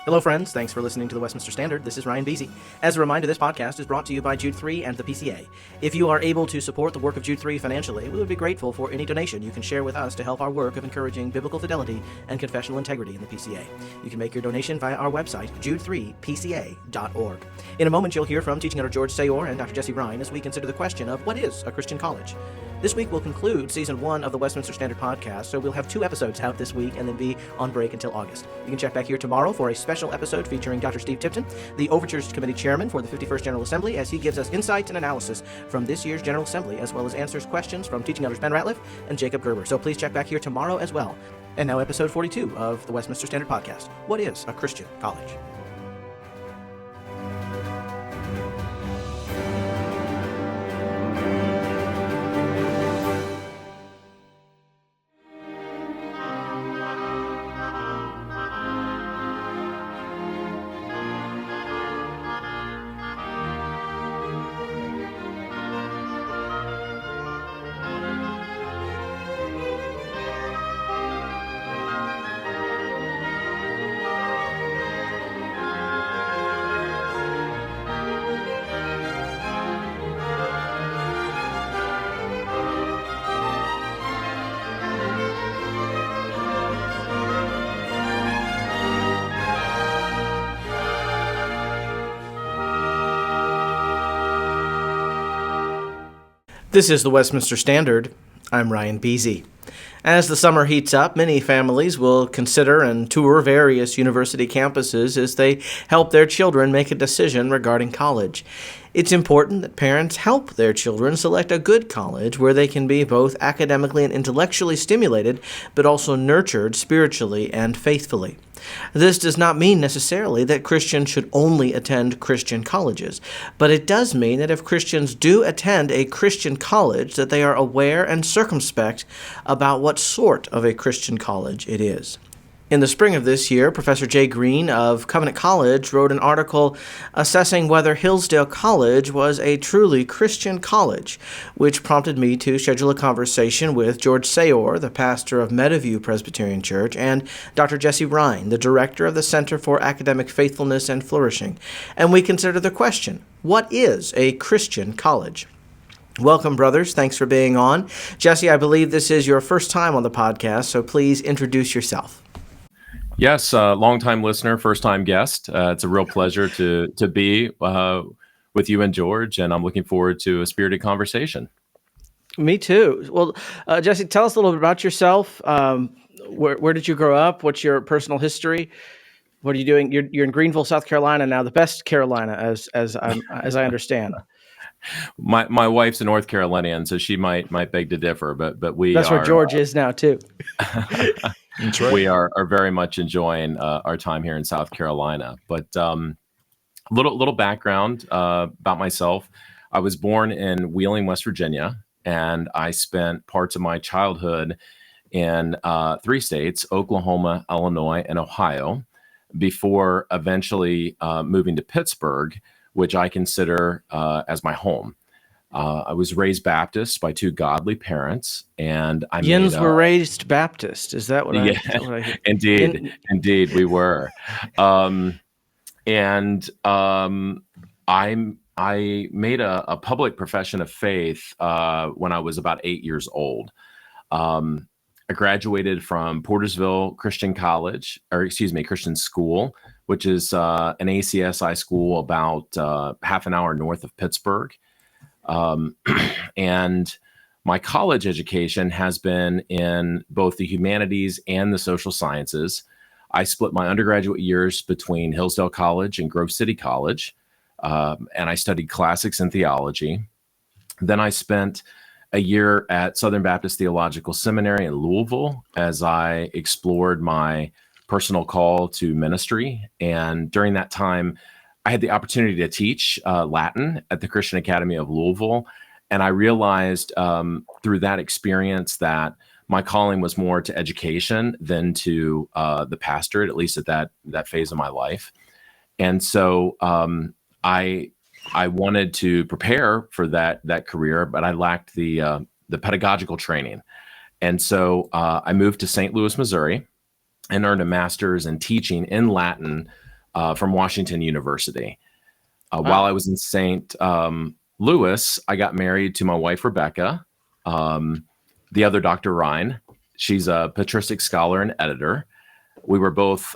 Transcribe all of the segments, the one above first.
Hello, friends. Thanks for listening to the Westminster Standard. This is Ryan Beasy. As a reminder, this podcast is brought to you by Jude 3 and the PCA. If you are able to support the work of Jude 3 financially, we would be grateful for any donation you can share with us to help our work of encouraging biblical fidelity and confessional integrity in the PCA. You can make your donation via our website, jude3pca.org. In a moment, you'll hear from Teaching Editor George Sayour and Dr. Jesse Rine as we consider the question of what is a Christian college? This week will conclude Season 1 of the Westminster Standard podcast, so we'll have 2 episodes out this week and then be on break until August. You can check back here tomorrow for a special episode featuring Dr. Steve Tipton, the Overtures Committee Chairman for the 51st General Assembly, as he gives us insights and analysis from this year's General Assembly, as well as answers questions from teaching elders Ben Ratliff and Jacob Gerber. So please check back here tomorrow as well. And now episode 42 of the Westminster Standard podcast. What is a Christian college? This is the Westminster Standard. I'm Ryan Beasy. As the summer heats up, many families will consider and tour various university campuses as they help their children make a decision regarding college. It's important that parents help their children select a good college where they can be both academically and intellectually stimulated, but also nurtured spiritually and faithfully. This does not mean necessarily that Christians should only attend Christian colleges, but it does mean that if Christians do attend a Christian college, that they are aware and circumspect about what sort of a Christian college it is. In the spring of this year, Professor Jay Green of Covenant College wrote an article assessing whether Hillsdale College was a truly Christian college, which prompted me to schedule a conversation with George Sayour, the pastor of Meadowview Presbyterian Church, and Dr. Jesse Rine, the director of the Center for Academic Faithfulness and Flourishing. And we consider the question, what is a Christian college? Welcome, brothers. Thanks for being on. Jesse, I believe this is your first time on the podcast, so please introduce yourself. Yes, longtime listener, first-time guest. It's a real pleasure to be with you and George, and I'm looking forward to a spirited conversation. Me too. Well, Jesse, tell us a little bit about yourself. Where did you grow up? What's your personal history? What are you doing? You're in Greenville, South Carolina now, the best Carolina, as I understand. My wife's a North Carolinian, so she might beg to differ, but that's where George is now too. That's right. We are very much enjoying our time here in South Carolina. But little background about myself. I was born in Wheeling, West Virginia, and I spent parts of my childhood in 3 states, Oklahoma, Illinois, and Ohio, before eventually moving to Pittsburgh, which I consider as my home. I was raised Baptist by 2 godly parents, and Yins were raised Baptist. Is that what I? Yeah, what I indeed, we were. I made a public profession of faith when I was about 8 years old. I graduated from Portersville Christian Christian School, which is an ACSI school about half an hour north of Pittsburgh. And my college education has been in both the humanities and the social sciences. I split my undergraduate years between Hillsdale College and Grove City College, and I studied classics and theology. Then I spent a year at Southern Baptist Theological Seminary in Louisville as I explored my personal call to ministry. And during that time, I had the opportunity to teach Latin at the Christian Academy of Louisville. And I realized through that experience that my calling was more to education than to the pastorate, at least at that phase of my life. And so I wanted to prepare for that career, but I lacked the pedagogical training. And so I moved to St. Louis, Missouri, and earned a master's in teaching in Latin from Washington University. While I was in St. Louis, I got married to my wife, Rebecca, the other Dr. Rine. She's a patristic scholar and editor. We were both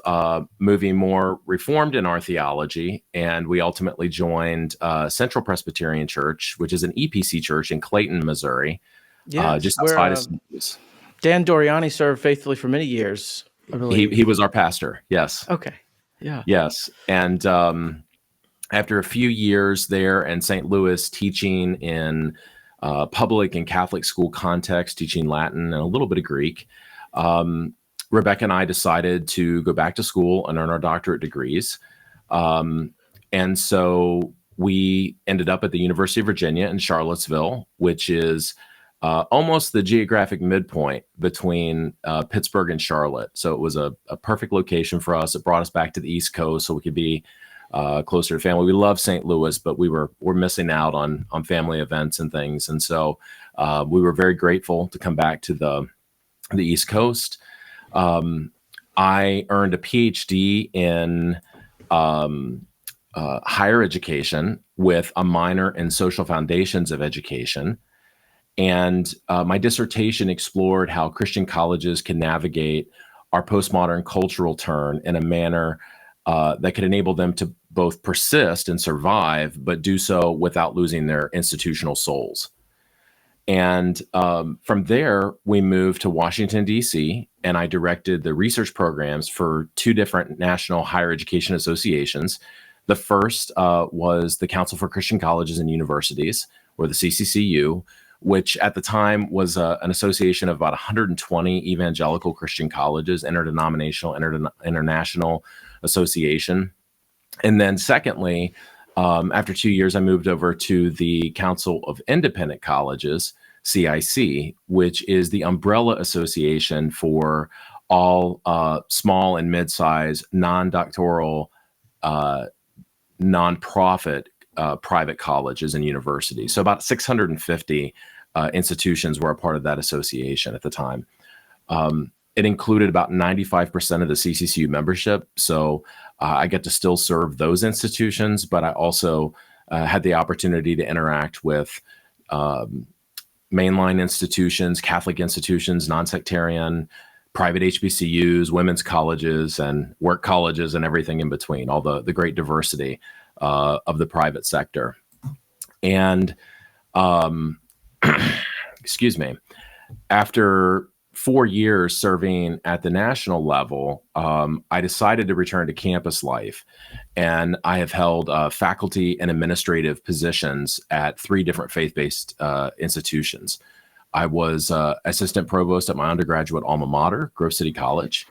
moving more reformed in our theology, and we ultimately joined Central Presbyterian Church, which is an EPC church in Clayton, Missouri, just outside of St. Louis. Dan Doriani served faithfully for many years, I believe. He was our pastor, yes. Okay, yeah. Yes, and after a few years there in St. Louis teaching in public and Catholic school context, teaching Latin and a little bit of Greek, Rebecca and I decided to go back to school and earn our doctorate degrees. And so we ended up at the University of Virginia in Charlottesville, which is almost the geographic midpoint between Pittsburgh and Charlotte. So it was a perfect location for us. It brought us back to the East Coast so we could be closer to family. We love St. Louis, but we're missing out on family events and things. And so we were very grateful to come back to the East Coast. I earned a PhD in higher education with a minor in social foundations of education. And my dissertation explored how Christian colleges can navigate our postmodern cultural turn in a manner that could enable them to both persist and survive, but do so without losing their institutional souls. And from there, we moved to Washington, D.C., and I directed the research programs for two different national higher education associations. The first was the Council for Christian Colleges and Universities, or the CCCU, which at the time was an association of about 120 evangelical Christian colleges, interdenominational, international association. And then secondly, after 2 years, I moved over to the Council of Independent Colleges, CIC, which is the umbrella association for all small and mid-size non-doctoral, nonprofit private colleges and universities. So about 650 institutions were a part of that association at the time. It included about 95% of the CCCU membership. So I get to still serve those institutions, but I also had the opportunity to interact with mainline institutions, Catholic institutions, non-sectarian, private HBCUs, women's colleges, and work colleges, and everything in between, all the great diversity of the private sector. And excuse me, after 4 years serving at the national level, I decided to return to campus life. And I have held faculty and administrative positions at 3 different faith-based institutions. I was assistant provost at my undergraduate alma mater, Grove City College.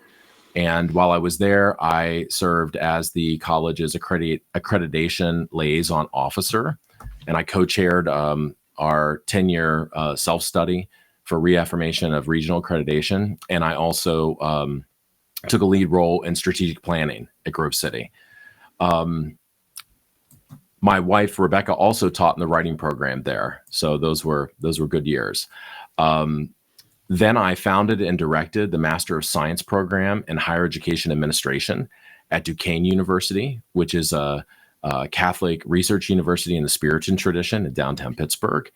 And while I was there, I served as the college's accreditation liaison officer. And I co-chaired our 10-year self-study for reaffirmation of regional accreditation. And I also took a lead role in strategic planning at Grove City. My wife, Rebecca, also taught in the writing program there. So those were good years. Then I founded and directed the Master of Science program in Higher Education Administration at Duquesne University, which is a Catholic research university in the Puritan tradition in downtown Pittsburgh.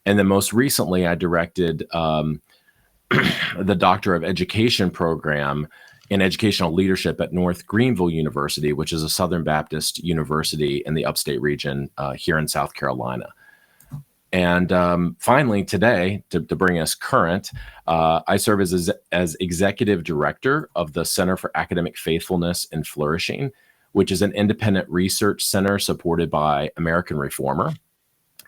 And then most recently, I directed the Doctor of Education program in educational leadership at North Greenville University, which is a Southern Baptist university in the upstate region here in South Carolina. And finally, today, to bring us current, I serve as executive director of the Center for Academic Faithfulness and Flourishing, which is an independent research center supported by American Reformer.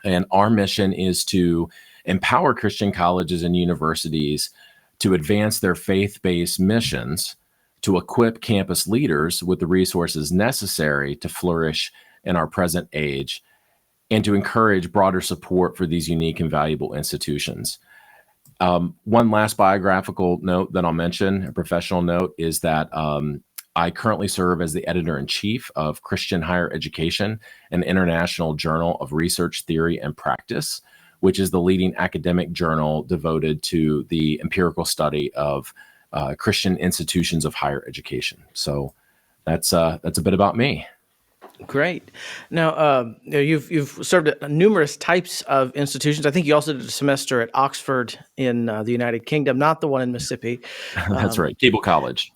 And our mission is to empower Christian colleges and universities to advance their faith-based missions, to equip campus leaders with the resources necessary to flourish in our present age, and to encourage broader support for these unique and valuable institutions. One last biographical note that I'll mention, a professional note, is that I currently serve as the editor-in-chief of Christian Higher Education, an international journal of research, theory, and practice, which is the leading academic journal devoted to the empirical study of Christian institutions of higher education. So That's a bit about me. Great. Now, you've served at numerous types of institutions. I think you also did a semester at Oxford in the United Kingdom, not the one in Mississippi. That's Um, right, Cable College.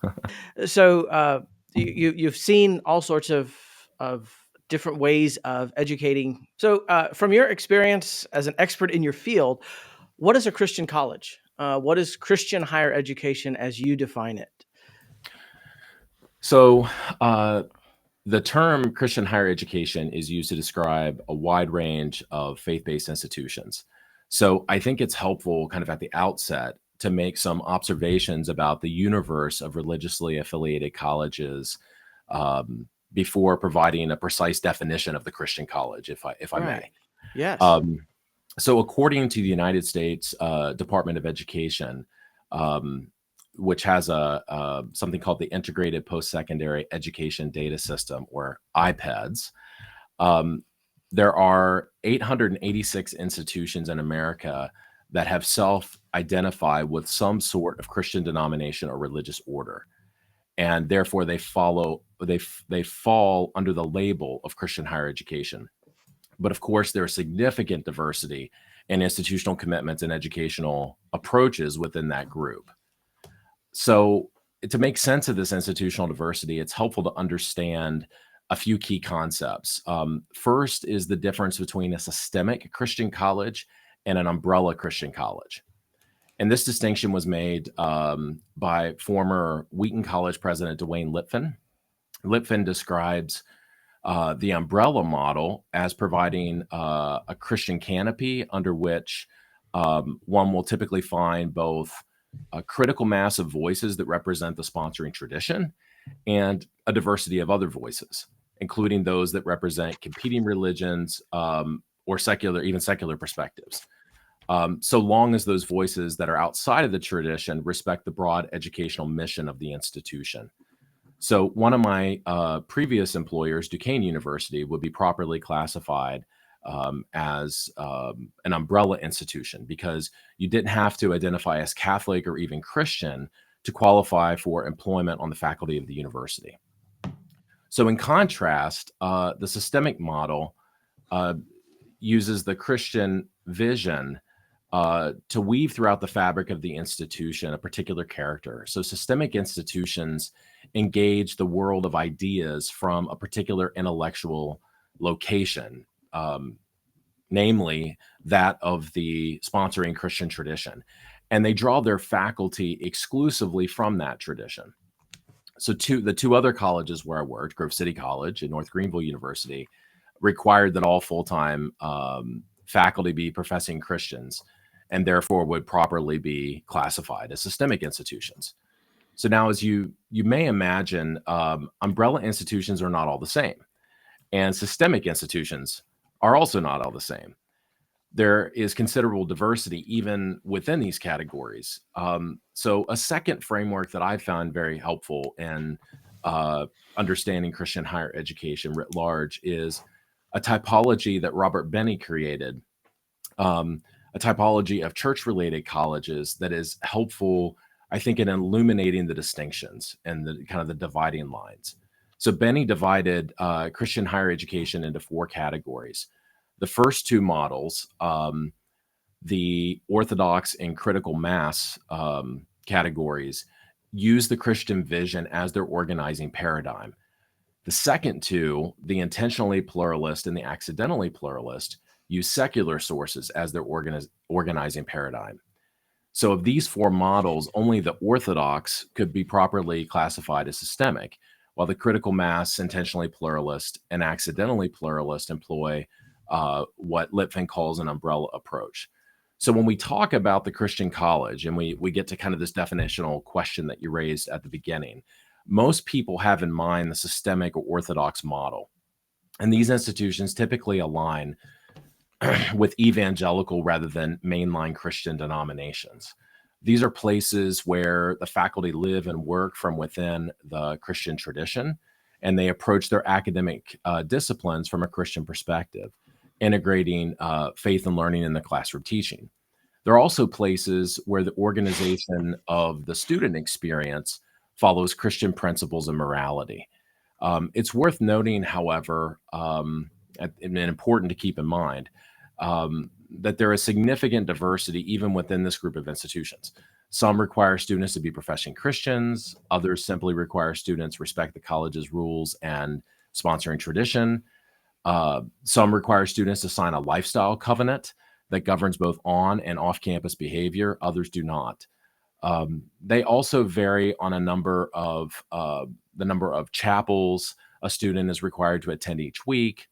so you've seen all sorts of different ways of educating. So, from your experience as an expert in your field, what is a Christian college? What is Christian higher education as you define it? So, uh, the term Christian higher education is used to describe a wide range of faith-based institutions. So, I think it's helpful, kind of at the outset, to make some observations about the universe of religiously affiliated colleges before providing a precise definition of the Christian college, if I may. Right. Yes. Um, so, according to the United States Department of Education, um, which has a something called the Integrated Post-Secondary Education Data System, or IPEDS, um, there are 886 institutions in America that have self-identified with some sort of Christian denomination or religious order, and therefore they fall under the label of Christian higher education. But of course, there is significant diversity in institutional commitments and educational approaches within that group. So, to make sense of this institutional diversity, it's helpful to understand a few key concepts. First is the difference between a systemic Christian college and an umbrella Christian college. And this distinction was made by former Wheaton College president Dwayne Lipfin. Lipfin describes the umbrella model as providing a Christian canopy under which one will typically find both a critical mass of voices that represent the sponsoring tradition and a diversity of other voices, including those that represent competing religions or even secular perspectives. So long as those voices that are outside of the tradition respect the broad educational mission of the institution. So one of my previous employers, Duquesne University, would be properly classified as an umbrella institution because you didn't have to identify as Catholic or even Christian to qualify for employment on the faculty of the university. So in contrast, the systemic model uh, uses the Christian vision to weave throughout the fabric of the institution a particular character. So, systemic institutions engage the world of ideas from a particular intellectual location, namely that of the sponsoring Christian tradition. And they draw their faculty exclusively from that tradition. So, the two other colleges where I worked, Grove City College and North Greenville University, required that all full-time faculty be professing Christians and therefore would properly be classified as systemic institutions. So now, as you may imagine, umbrella institutions are not all the same, and systemic institutions are also not all the same. There is considerable diversity even within these categories. So a second framework that I found very helpful in understanding Christian higher education writ large is a typology that Robert Benny created, a typology of church-related colleges that is helpful, I think, in illuminating the distinctions and the kind of the dividing lines. So Benny divided Christian higher education into four categories. The first two models, the Orthodox and critical mass categories, use the Christian vision as their organizing paradigm. The second two, the intentionally pluralist and the accidentally pluralist, use secular sources as their organizing paradigm. So, of these four models, only the Orthodox could be properly classified as systemic, while the critical mass, intentionally pluralist, and accidentally pluralist employ what Lipfin calls an umbrella approach. So, when we talk about the Christian college and we get to kind of this definitional question that you raised at the beginning, most people have in mind the systemic or Orthodox model. And these institutions typically align with evangelical rather than mainline Christian denominations. These are places where the faculty live and work from within the Christian tradition, and they approach their academic disciplines from a Christian perspective, integrating faith and learning in the classroom teaching. There are also places where the organization of the student experience follows Christian principles and morality. It's worth noting, however, and important to keep in mind, that there is significant diversity even within this group of institutions. Some require students to be professing Christians, others simply require students respect the college's rules and sponsoring tradition. Some require students to sign a lifestyle covenant that governs both on and off campus behavior, others do not. They also vary on the number of chapels a student is required to attend each week,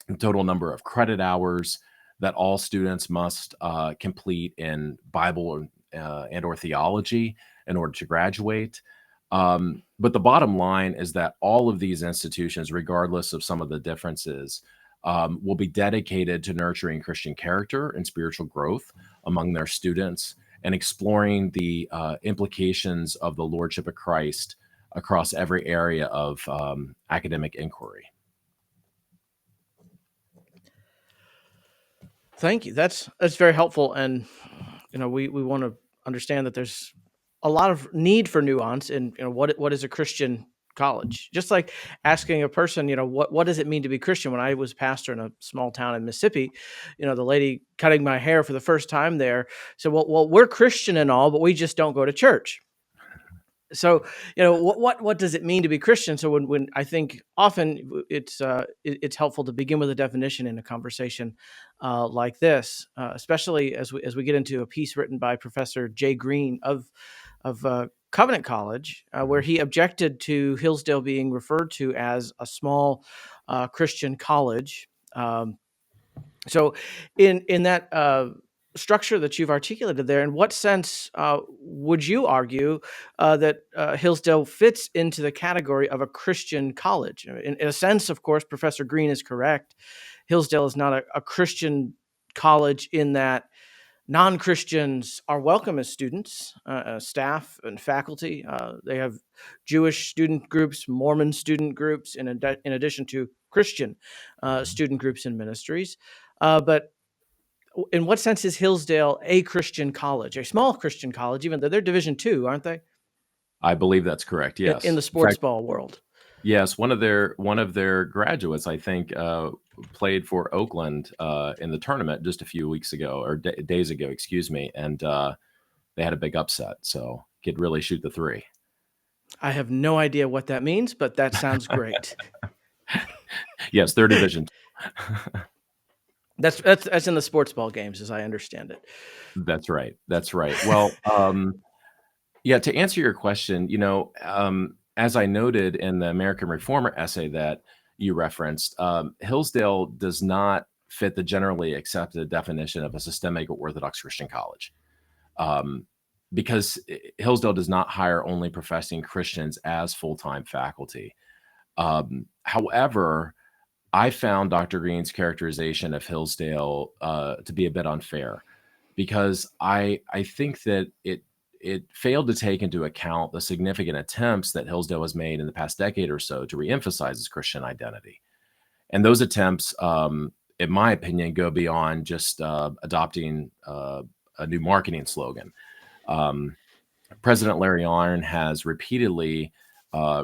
the total number of credit hours that all students must complete in Bible and or theology in order to graduate. But the bottom line is that all of these institutions, regardless of some of the differences, will be dedicated to nurturing Christian character and spiritual growth among their students and exploring the implications of the Lordship of Christ across every area of academic inquiry. Thank you. That's very helpful, and we want to understand that there's a lot of need for nuance in what is a Christian college. Just like asking a person, what does it mean to be Christian? When I was pastor in a small town in Mississippi, the lady cutting my hair for the first time there said, "Well, we're Christian and all, but we just don't go to church." So what does it mean to be Christian? So when I think often it's helpful to begin with a definition in a conversation like this, especially as we get into a piece written by Professor Jay Green of Covenant College, where he objected to Hillsdale being referred to as a small Christian college. So in that structure that you've articulated there, in what sense would you argue that Hillsdale fits into the category of a Christian college? In a sense, of course, Professor Green is correct. Hillsdale is not a Christian college in that non-Christians are welcome as students, staff, and faculty. They have Jewish student groups, Mormon student groups, in addition to Christian student groups and ministries. But in what sense is Hillsdale a Christian college, a small Christian college, even though they're Division II, aren't they? I believe that's correct. Yes. In the sports ball world. Yes, one of their graduates, I think, played for Oakland in the tournament just a few weeks ago, or days ago, excuse me, and they had a big upset. So could really shoot the three. I have no idea what that means, but that sounds great. Yes, they're Division. That's in the sports ball games, as I understand it. That's right. That's right. Well, yeah. To answer your question, as I noted in the American Reformer essay that you referenced, Hillsdale does not fit the generally accepted definition of a systemic or Orthodox Christian college, because Hillsdale does not hire only professing Christians as full-time faculty. However, I found Dr. Green's characterization of Hillsdale to be a bit unfair, because I think that it failed to take into account the significant attempts that Hillsdale has made in the past decade or so to reemphasize its Christian identity. And those attempts, in my opinion, go beyond just adopting a new marketing slogan. President Larry Arnn has repeatedly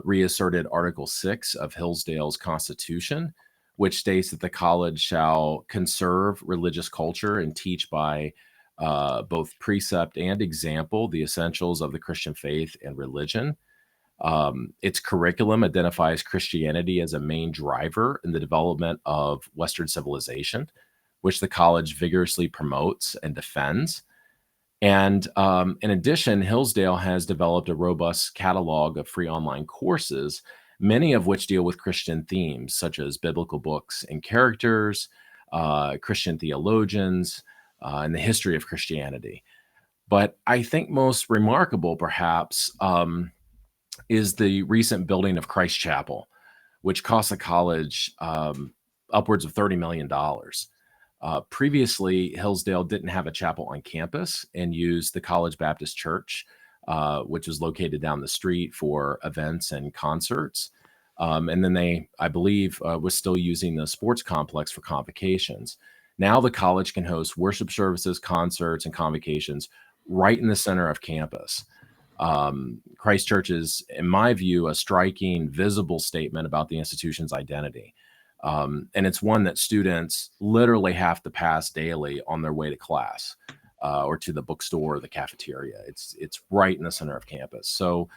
reasserted Article 6 of Hillsdale's Constitution, which states that the college shall conserve religious culture and teach by both precept and example the essentials of the Christian faith and religion. Its curriculum identifies Christianity as a main driver in the development of Western civilization, which the college vigorously promotes and defends. And in addition, Hillsdale has developed a robust catalog of free online courses, many of which deal with Christian themes, such as biblical books and characters, Christian theologians, and the history of Christianity. But I think most remarkable, perhaps, is the recent building of Christ Chapel, which cost the college upwards of $30 million. Previously, Hillsdale didn't have a chapel on campus and used the College Baptist Church, which was located down the street, for events and concerts. And then they, I believe, was still using the sports complex for convocations. Now the college can host worship services, concerts, and convocations right in the center of campus. Christ Church is, in my view, a striking, visible statement about the institution's identity. And it's one that students literally have to pass daily on their way to class or to the bookstore or the cafeteria. It's right in the center of campus. So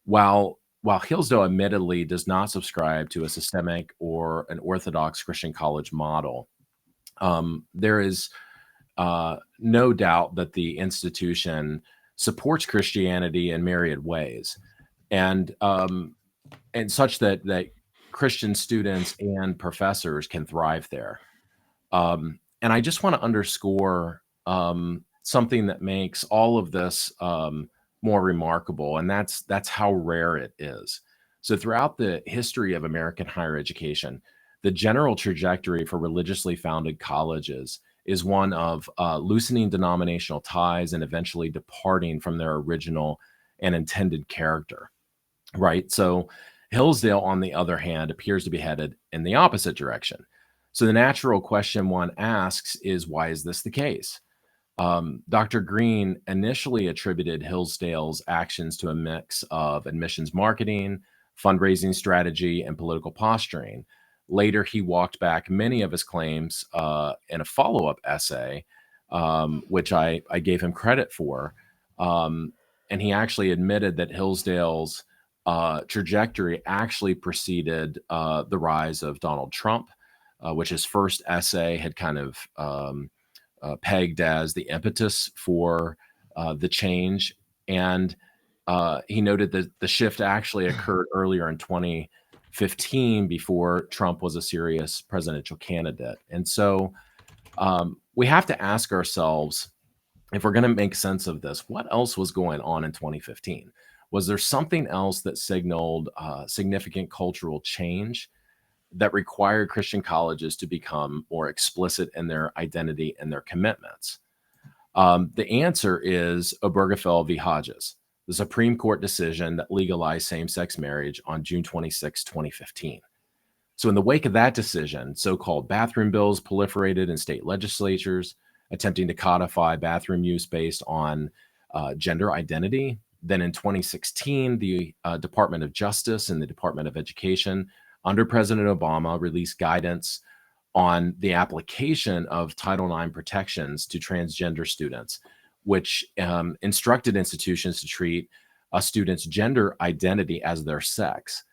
while Hillsdale admittedly does not subscribe to a systemic or an orthodox Christian college model, there is no doubt that the institution supports Christianity in myriad ways, and such that Christian students and professors can thrive there. And I just want to underscore something that makes all of this more remarkable, and that's how rare it is. So throughout the history of American higher education, the general trajectory for religiously founded colleges is one of loosening denominational ties and eventually departing from their original and intended character, right? So Hillsdale, on the other hand, appears to be headed in the opposite direction. So the natural question one asks is, why is this the case? Dr. Green initially attributed Hillsdale's actions to a mix of admissions marketing, fundraising strategy, and political posturing. Later, he walked back many of his claims in a follow-up essay, which I gave him credit for. And he actually admitted that Hillsdale's trajectory actually preceded the rise of Donald Trump, which his first essay had kind of pegged as the impetus for the change. And he noted that the shift actually occurred earlier in 2015 before Trump was a serious presidential candidate. And so we have to ask ourselves, if we're going to make sense of this, what else was going on in 2015? Was there something else that signaled significant cultural change that required Christian colleges to become more explicit in their identity and their commitments? The answer is Obergefell v. Hodges, the Supreme Court decision that legalized same-sex marriage on June 26, 2015. So in the wake of that decision, so-called bathroom bills proliferated in state legislatures, attempting to codify bathroom use based on gender identity. Then in 2016, the Department of Justice and the Department of Education under President Obama released guidance on the application of Title IX protections to transgender students, which instructed institutions to treat a student's gender identity as their sex.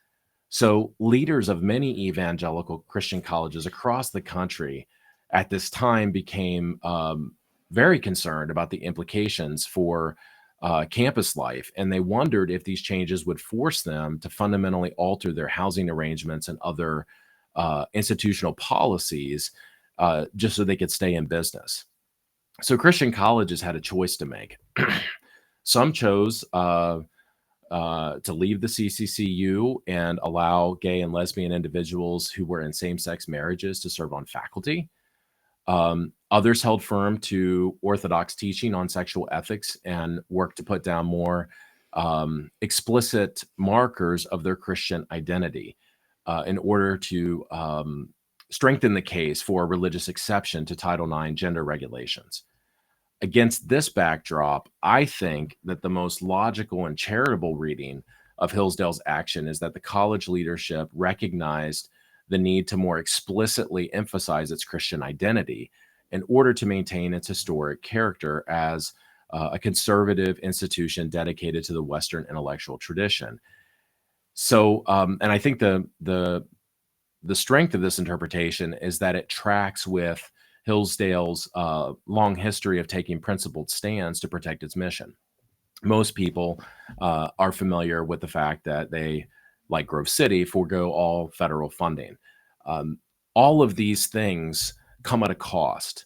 So leaders of many evangelical Christian colleges across the country at this time became very concerned about the implications for campus life, and they wondered if these changes would force them to fundamentally alter their housing arrangements and other institutional policies just so they could stay in business. So Christian colleges had a choice to make. Some chose to leave the CCCU and allow gay and lesbian individuals who were in same-sex marriages to serve on faculty. Others held firm to orthodox teaching on sexual ethics and worked to put down more explicit markers of their Christian identity in order to strengthen the case for a religious exception to Title IX gender regulations. Against this backdrop, I think that the most logical and charitable reading of Hillsdale's action is that the college leadership recognized the need to more explicitly emphasize its Christian identity in order to maintain its historic character as a conservative institution dedicated to the Western intellectual tradition. So, and I think the strength of this interpretation is that it tracks with Hillsdale's long history of taking principled stands to protect its mission. Most people are familiar with the fact that they, like Grove City, forego all federal funding. All of these things come at a cost.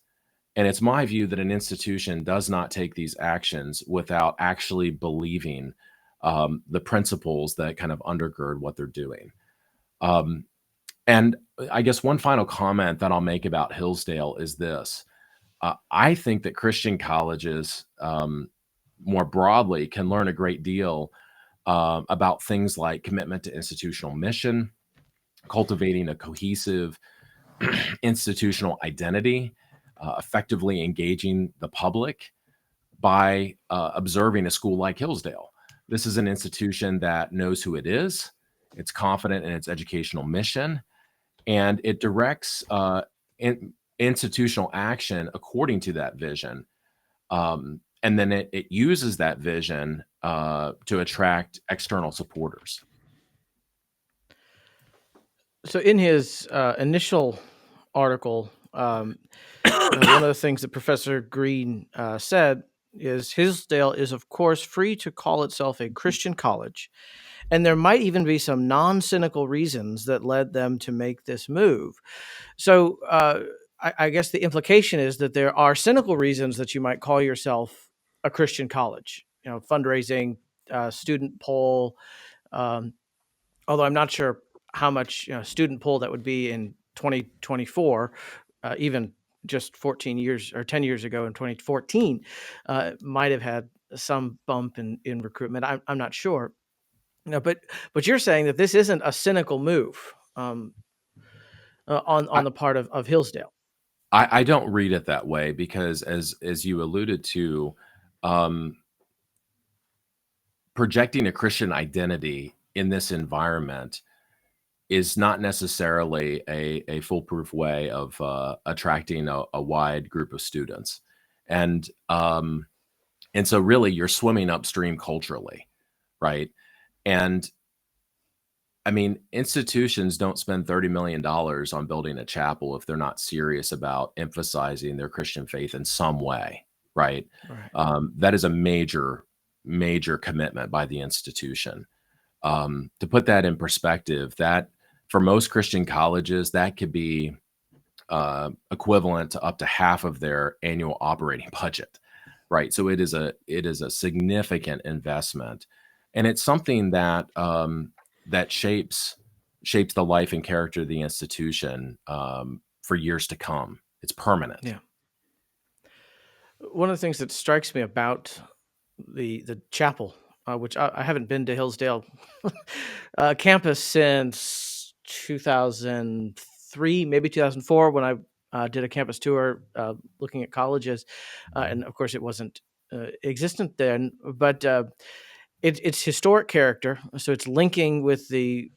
And it's my view that an institution does not take these actions without actually believing the principles that kind of undergird what they're doing. And I guess one final comment that I'll make about Hillsdale is this. I think that Christian colleges more broadly can learn a great deal about things like commitment to institutional mission, cultivating a cohesive institutional identity, effectively engaging the public by observing a school like Hillsdale. This is an institution that knows who it is. It's confident in its educational mission, and it directs institutional action according to that vision. And then it uses that vision to attract external supporters. So in his initial article, one of the things that Professor Green said is Hillsdale is, of course, free to call itself a Christian college, and there might even be some non-cynical reasons that led them to make this move. So I guess the implication is that there are cynical reasons that you might call yourself a Christian college. Fundraising, student poll. Um, Although I'm not sure how much student poll that would be in 2024, even just 14 years or 10 years ago in 2014, might have had some bump in recruitment. I'm not sure. But you're saying that this isn't a cynical move on the part of Hillsdale. I don't read it that way because, as you alluded to, um, projecting a Christian identity in this environment is not necessarily a foolproof way of attracting a wide group of students, and so really you're swimming upstream culturally, right? And I mean, institutions don't spend $30 million on building a chapel if they're not serious about emphasizing their Christian faith in some way, right? Right. That is a major, major commitment by the institution. To put that in perspective, that for most Christian colleges, that could be equivalent to up to half of their annual operating budget, right? So it is a significant investment, and it's something that that shapes the life and character of the institution for years to come. It's permanent. Yeah. One of the things that strikes me about the chapel, which I haven't been to Hillsdale campus since 2003, maybe 2004, when I did a campus tour looking at colleges, and of course it wasn't existent then, but it's historic character, so it's linking with the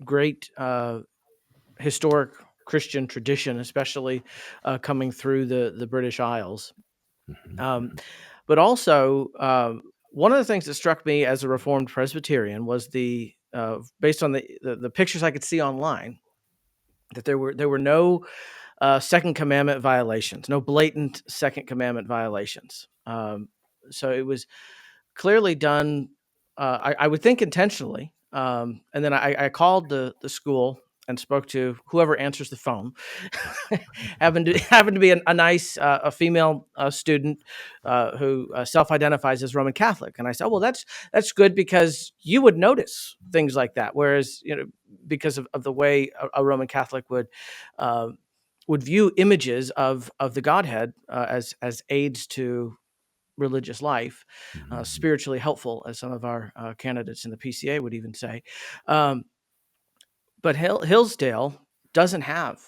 great historic Christian tradition, especially coming through the British Isles. Um, but also, one of the things that struck me as a Reformed Presbyterian was based on the pictures I could see online, that there were no Second Commandment violations, no blatant Second Commandment violations. So it was clearly done, I would think intentionally. And then I called the school and spoke to whoever answers the phone. happened to be a nice a female student who self-identifies as Roman Catholic, and I said, "Oh, well, that's good because you would notice things like that, whereas because of the way a Roman Catholic would view images of the Godhead as aids to religious life, spiritually helpful, as some of our candidates in the PCA would even say." But Hillsdale doesn't have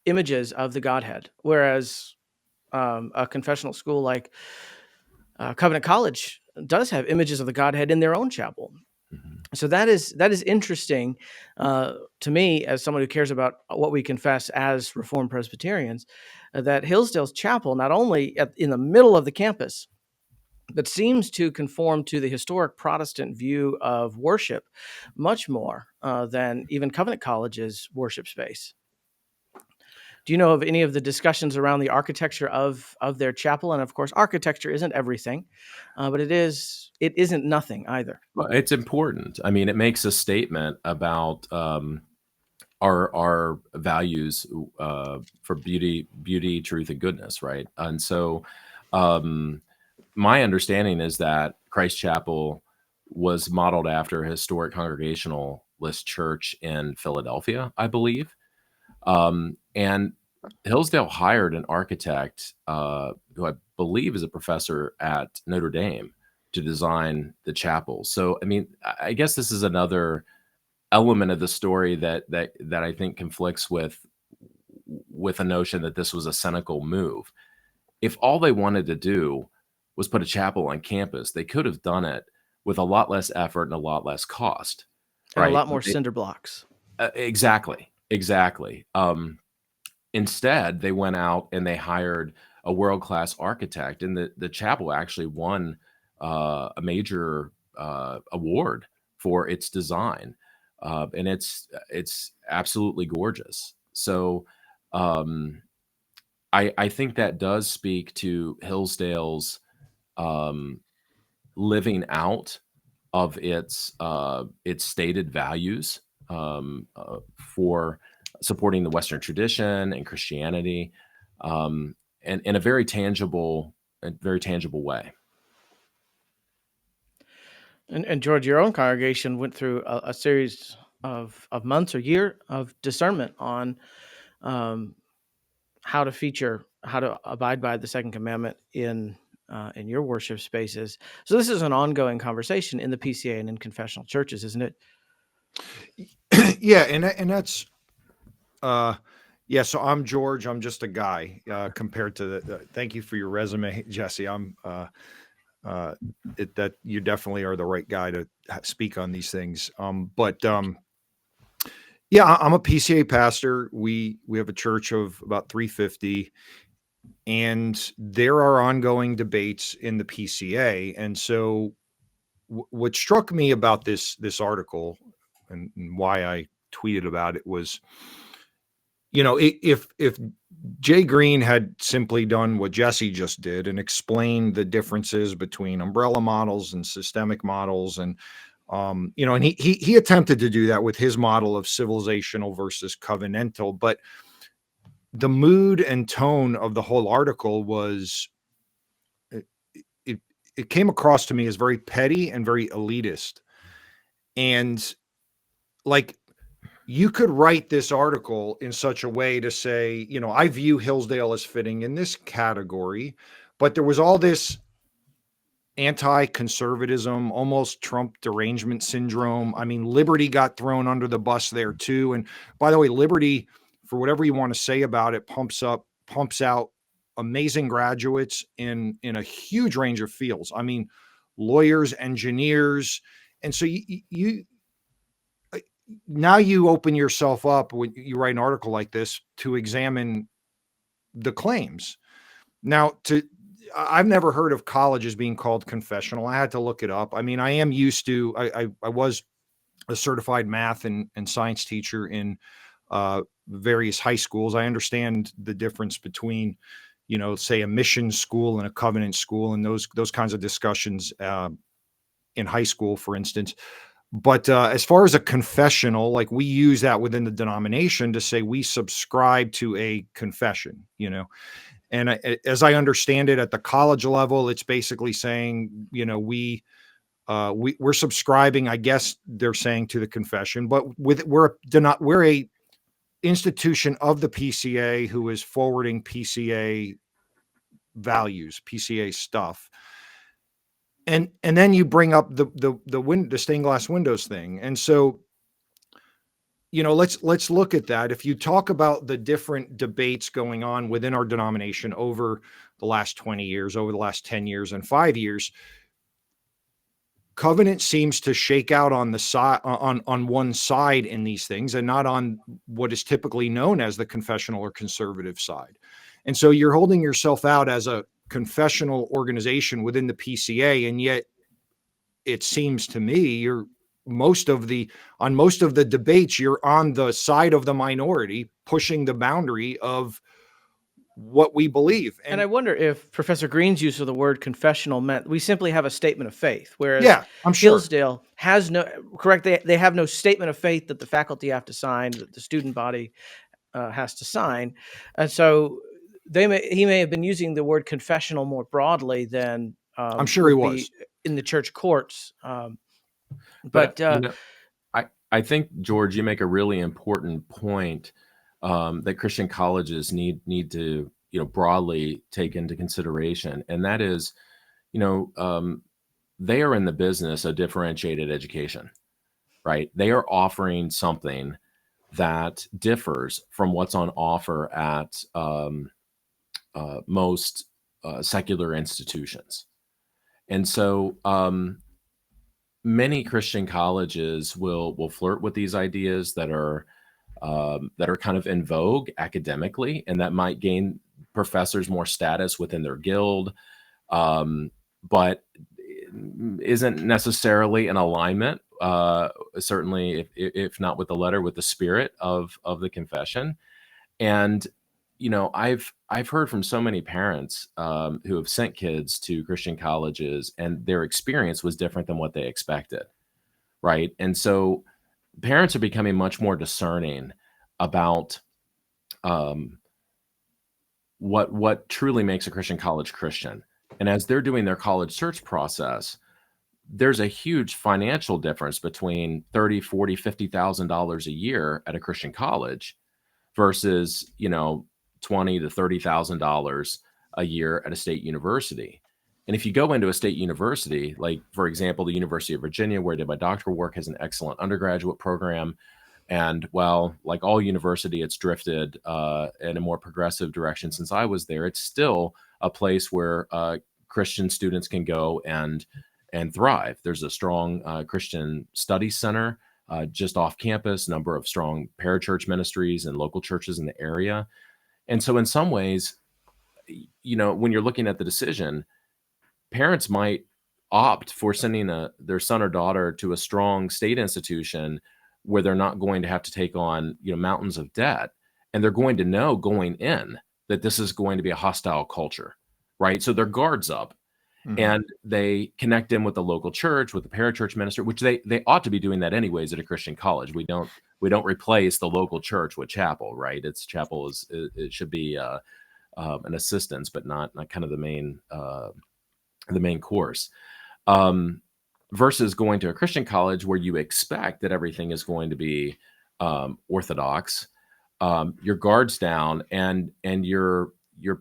images of the Godhead, whereas a confessional school like Covenant College does have images of the Godhead in their own chapel. So that is interesting to me, as someone who cares about what we confess as Reformed Presbyterians, that Hillsdale's chapel, not only in the middle of the campus, but seems to conform to the historic Protestant view of worship much more than even Covenant College's worship space. Do you know of any of the discussions around the architecture of their chapel? And of course, architecture isn't everything, but it isn't nothing either. Well, it's important. I mean, it makes a statement about our values for beauty, truth, and goodness, right? And so, my understanding is that Christ Chapel was modeled after a historic Congregationalist church in Philadelphia, I believe. And Hillsdale hired an architect who I believe is a professor at Notre Dame to design the chapel. So, I mean, I guess this is another element of the story that I think conflicts with a notion that this was a cynical move. If all they wanted to do was put a chapel on campus, they could have done it with a lot less effort and a lot less cost, And a right? lot more cinder blocks. Exactly, exactly. Instead, they went out and they hired a world-class architect, and the chapel actually won a major award for its design, and it's absolutely gorgeous. So I think that does speak to Hillsdale's um, living out of its stated values for supporting the Western tradition and Christianity, and in a very tangible way. And George, your own congregation went through a series of months or year of discernment on um, how to abide by the second commandment in your worship spaces. So this is an ongoing conversation in the PCA and in confessional churches, isn't it? Yeah, and that's yeah. So I'm George. I'm just a guy compared to the. Thank you for your resume, Jesse. Uh, that you definitely are the right guy to speak on these things. But yeah, I'm a PCA pastor. We have a church of about 350, and there are ongoing debates in the PCA. And so, what struck me about this article and why I tweeted about it was, if Jay Green had simply done what Jesse just did and explained the differences between umbrella models and systemic models, and and he attempted to do that with his model of civilizational versus covenantal, but the mood and tone of the whole article was it, it came across to me as very petty and very elitist, and like you could write this article in such a way to say, I view Hillsdale as fitting in this category, but there was all this anti-conservatism, almost Trump derangement syndrome. I mean, Liberty got thrown under the bus there too. And by the way, Liberty, for whatever you want to say about it, pumps out amazing graduates in a huge range of fields. I mean, lawyers, engineers. And so you now you open yourself up when you write an article like this to examine the claims. Now, I've never heard of colleges being called confessional. I had to look it up. I mean, I am used to. I was a certified math and science teacher in various high schools. I understand the difference between, say a mission school and a covenant school, and those kinds of discussions in high school, for instance. But as far as a confessional, like we use that within the denomination to say we subscribe to a confession, And as I understand it, at the college level, it's basically saying, we're subscribing. I guess they're saying to the confession, but we're a institution of the PCA who is forwarding PCA values, PCA stuff. And then you bring up the stained glass windows thing, and so let's look at that. If you talk about the different debates going on within our denomination over the last 20 years, over the last 10 years and 5 years, covenant seems to shake out on the side on one side in these things and not on what is typically known as the confessional or conservative side. And so you're holding yourself out as a confessional organization within the PCA, and yet it seems to me you're most of the debates, you're on the side of the minority, pushing the boundary of what we believe. And I wonder if Professor Green's use of the word confessional meant we simply have a statement of faith, whereas yeah, I'm sure Hillsdale has no, correct, they have no statement of faith that the faculty have to sign, that the student body has to sign. And so he may have been using the word confessional more broadly than I'm sure he was in the church courts. But I think, George, you make a really important point that Christian colleges need to broadly take into consideration, and that is, they are in the business of differentiated education, right? They are offering something that differs from what's on offer at most secular institutions, and so many Christian colleges will flirt with these ideas that are kind of in vogue academically, and that might gain professors more status within their guild, but isn't necessarily in alignment. Certainly, if not with the letter, with the spirit of the confession. And I've heard from so many parents who have sent kids to Christian colleges, and their experience was different than what they expected, right? And so parents are becoming much more discerning about um, what truly makes a Christian college Christian. And as they're doing their college search process, there's a huge financial difference between 30, 40, $50,000 a year at a Christian college versus, 20 to $30,000 a year at a state university. And if you go into a state university, like for example, the University of Virginia, where I did my doctoral work, has an excellent undergraduate program. And well, like all university, it's drifted in a more progressive direction since I was there. It's still a place where Christian students can go and thrive. There's a strong Christian studies center just off campus, number of strong parachurch ministries and local churches in the area. And so in some ways, when you're looking at the decision, parents might opt for sending their son or daughter to a strong state institution where they're not going to have to take on mountains of debt, and they're going to know going in that this is going to be a hostile culture, right? So their guards up, and they connect in with the local church, with the parachurch minister, which they ought to be doing that anyways at a Christian college. We don't replace the local church with chapel, right? Chapel it should be an assistance, but not kind of the main course. Versus going to a Christian college where you expect that everything is going to be orthodox, your guards down, and you're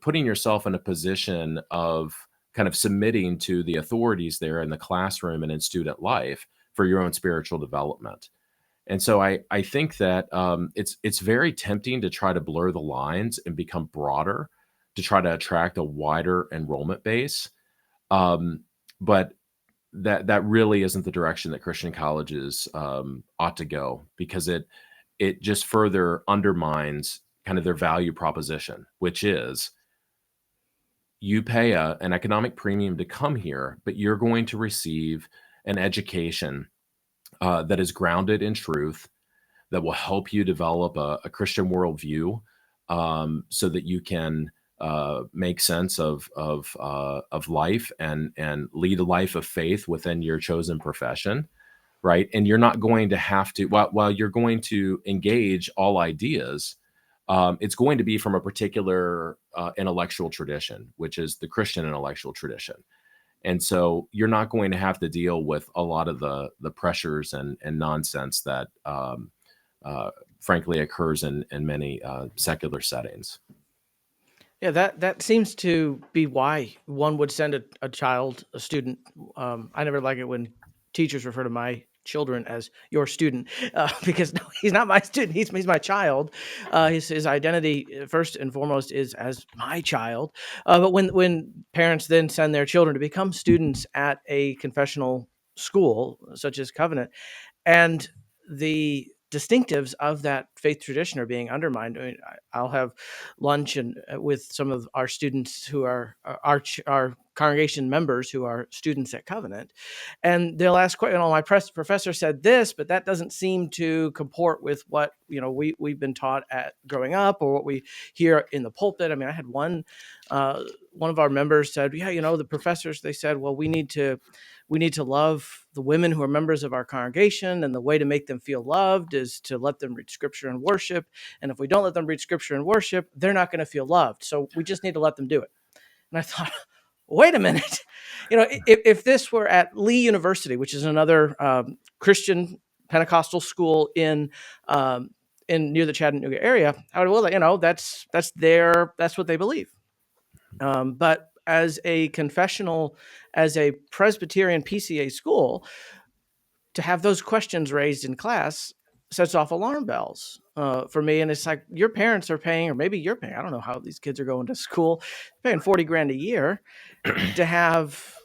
putting yourself in a position of kind of submitting to the authorities there in the classroom and in student life for your own spiritual development. And so I think that it's very tempting to try to blur the lines and become broader to try to attract a wider enrollment base. But that really isn't the direction that Christian colleges ought to go, because it just further undermines kind of their value proposition, which is you pay an economic premium to come here, but you're going to receive an education that is grounded in truth, that will help you develop a Christian worldview, so that you can make sense of life and lead a life of faith within your chosen profession, right? And you're not going to have to, while you're going to engage all ideas, it's going to be from a particular intellectual tradition, which is the Christian intellectual tradition. And so you're not going to have to deal with a lot of the pressures and nonsense that frankly occurs in many secular settings. Yeah, that seems to be why one would send a student. I never like it when teachers refer to my children as your student, because no, he's not my student. He's my child. His identity first and foremost is as my child. But when parents then send their children to become students at a confessional school such as Covenant, and the distinctives of that faith tradition are being undermined. I mean, I'll have lunch and with some of our students who are our congregation members who are students at Covenant, and they'll ask, my professor said this, but that doesn't seem to comport with what we've been taught at growing up, or what we hear in the pulpit. I mean, I had one of our members said, the professors, they said, well, we need to love the women who are members of our congregation, and the way to make them feel loved is to let them read scripture and worship. And if we don't let them read scripture and worship, they're not going to feel loved. So we just need to let them do it. And I thought, wait a minute, if this were at Lee University, which is another Christian Pentecostal school in near the Chattanooga area, I would, that's what they believe. But as a confessional, as a Presbyterian PCA school, to have those questions raised in class sets off alarm bells for me. And it's like, your parents are paying, or maybe you're paying, I don't know how these kids are going to school, paying $40,000 a year to have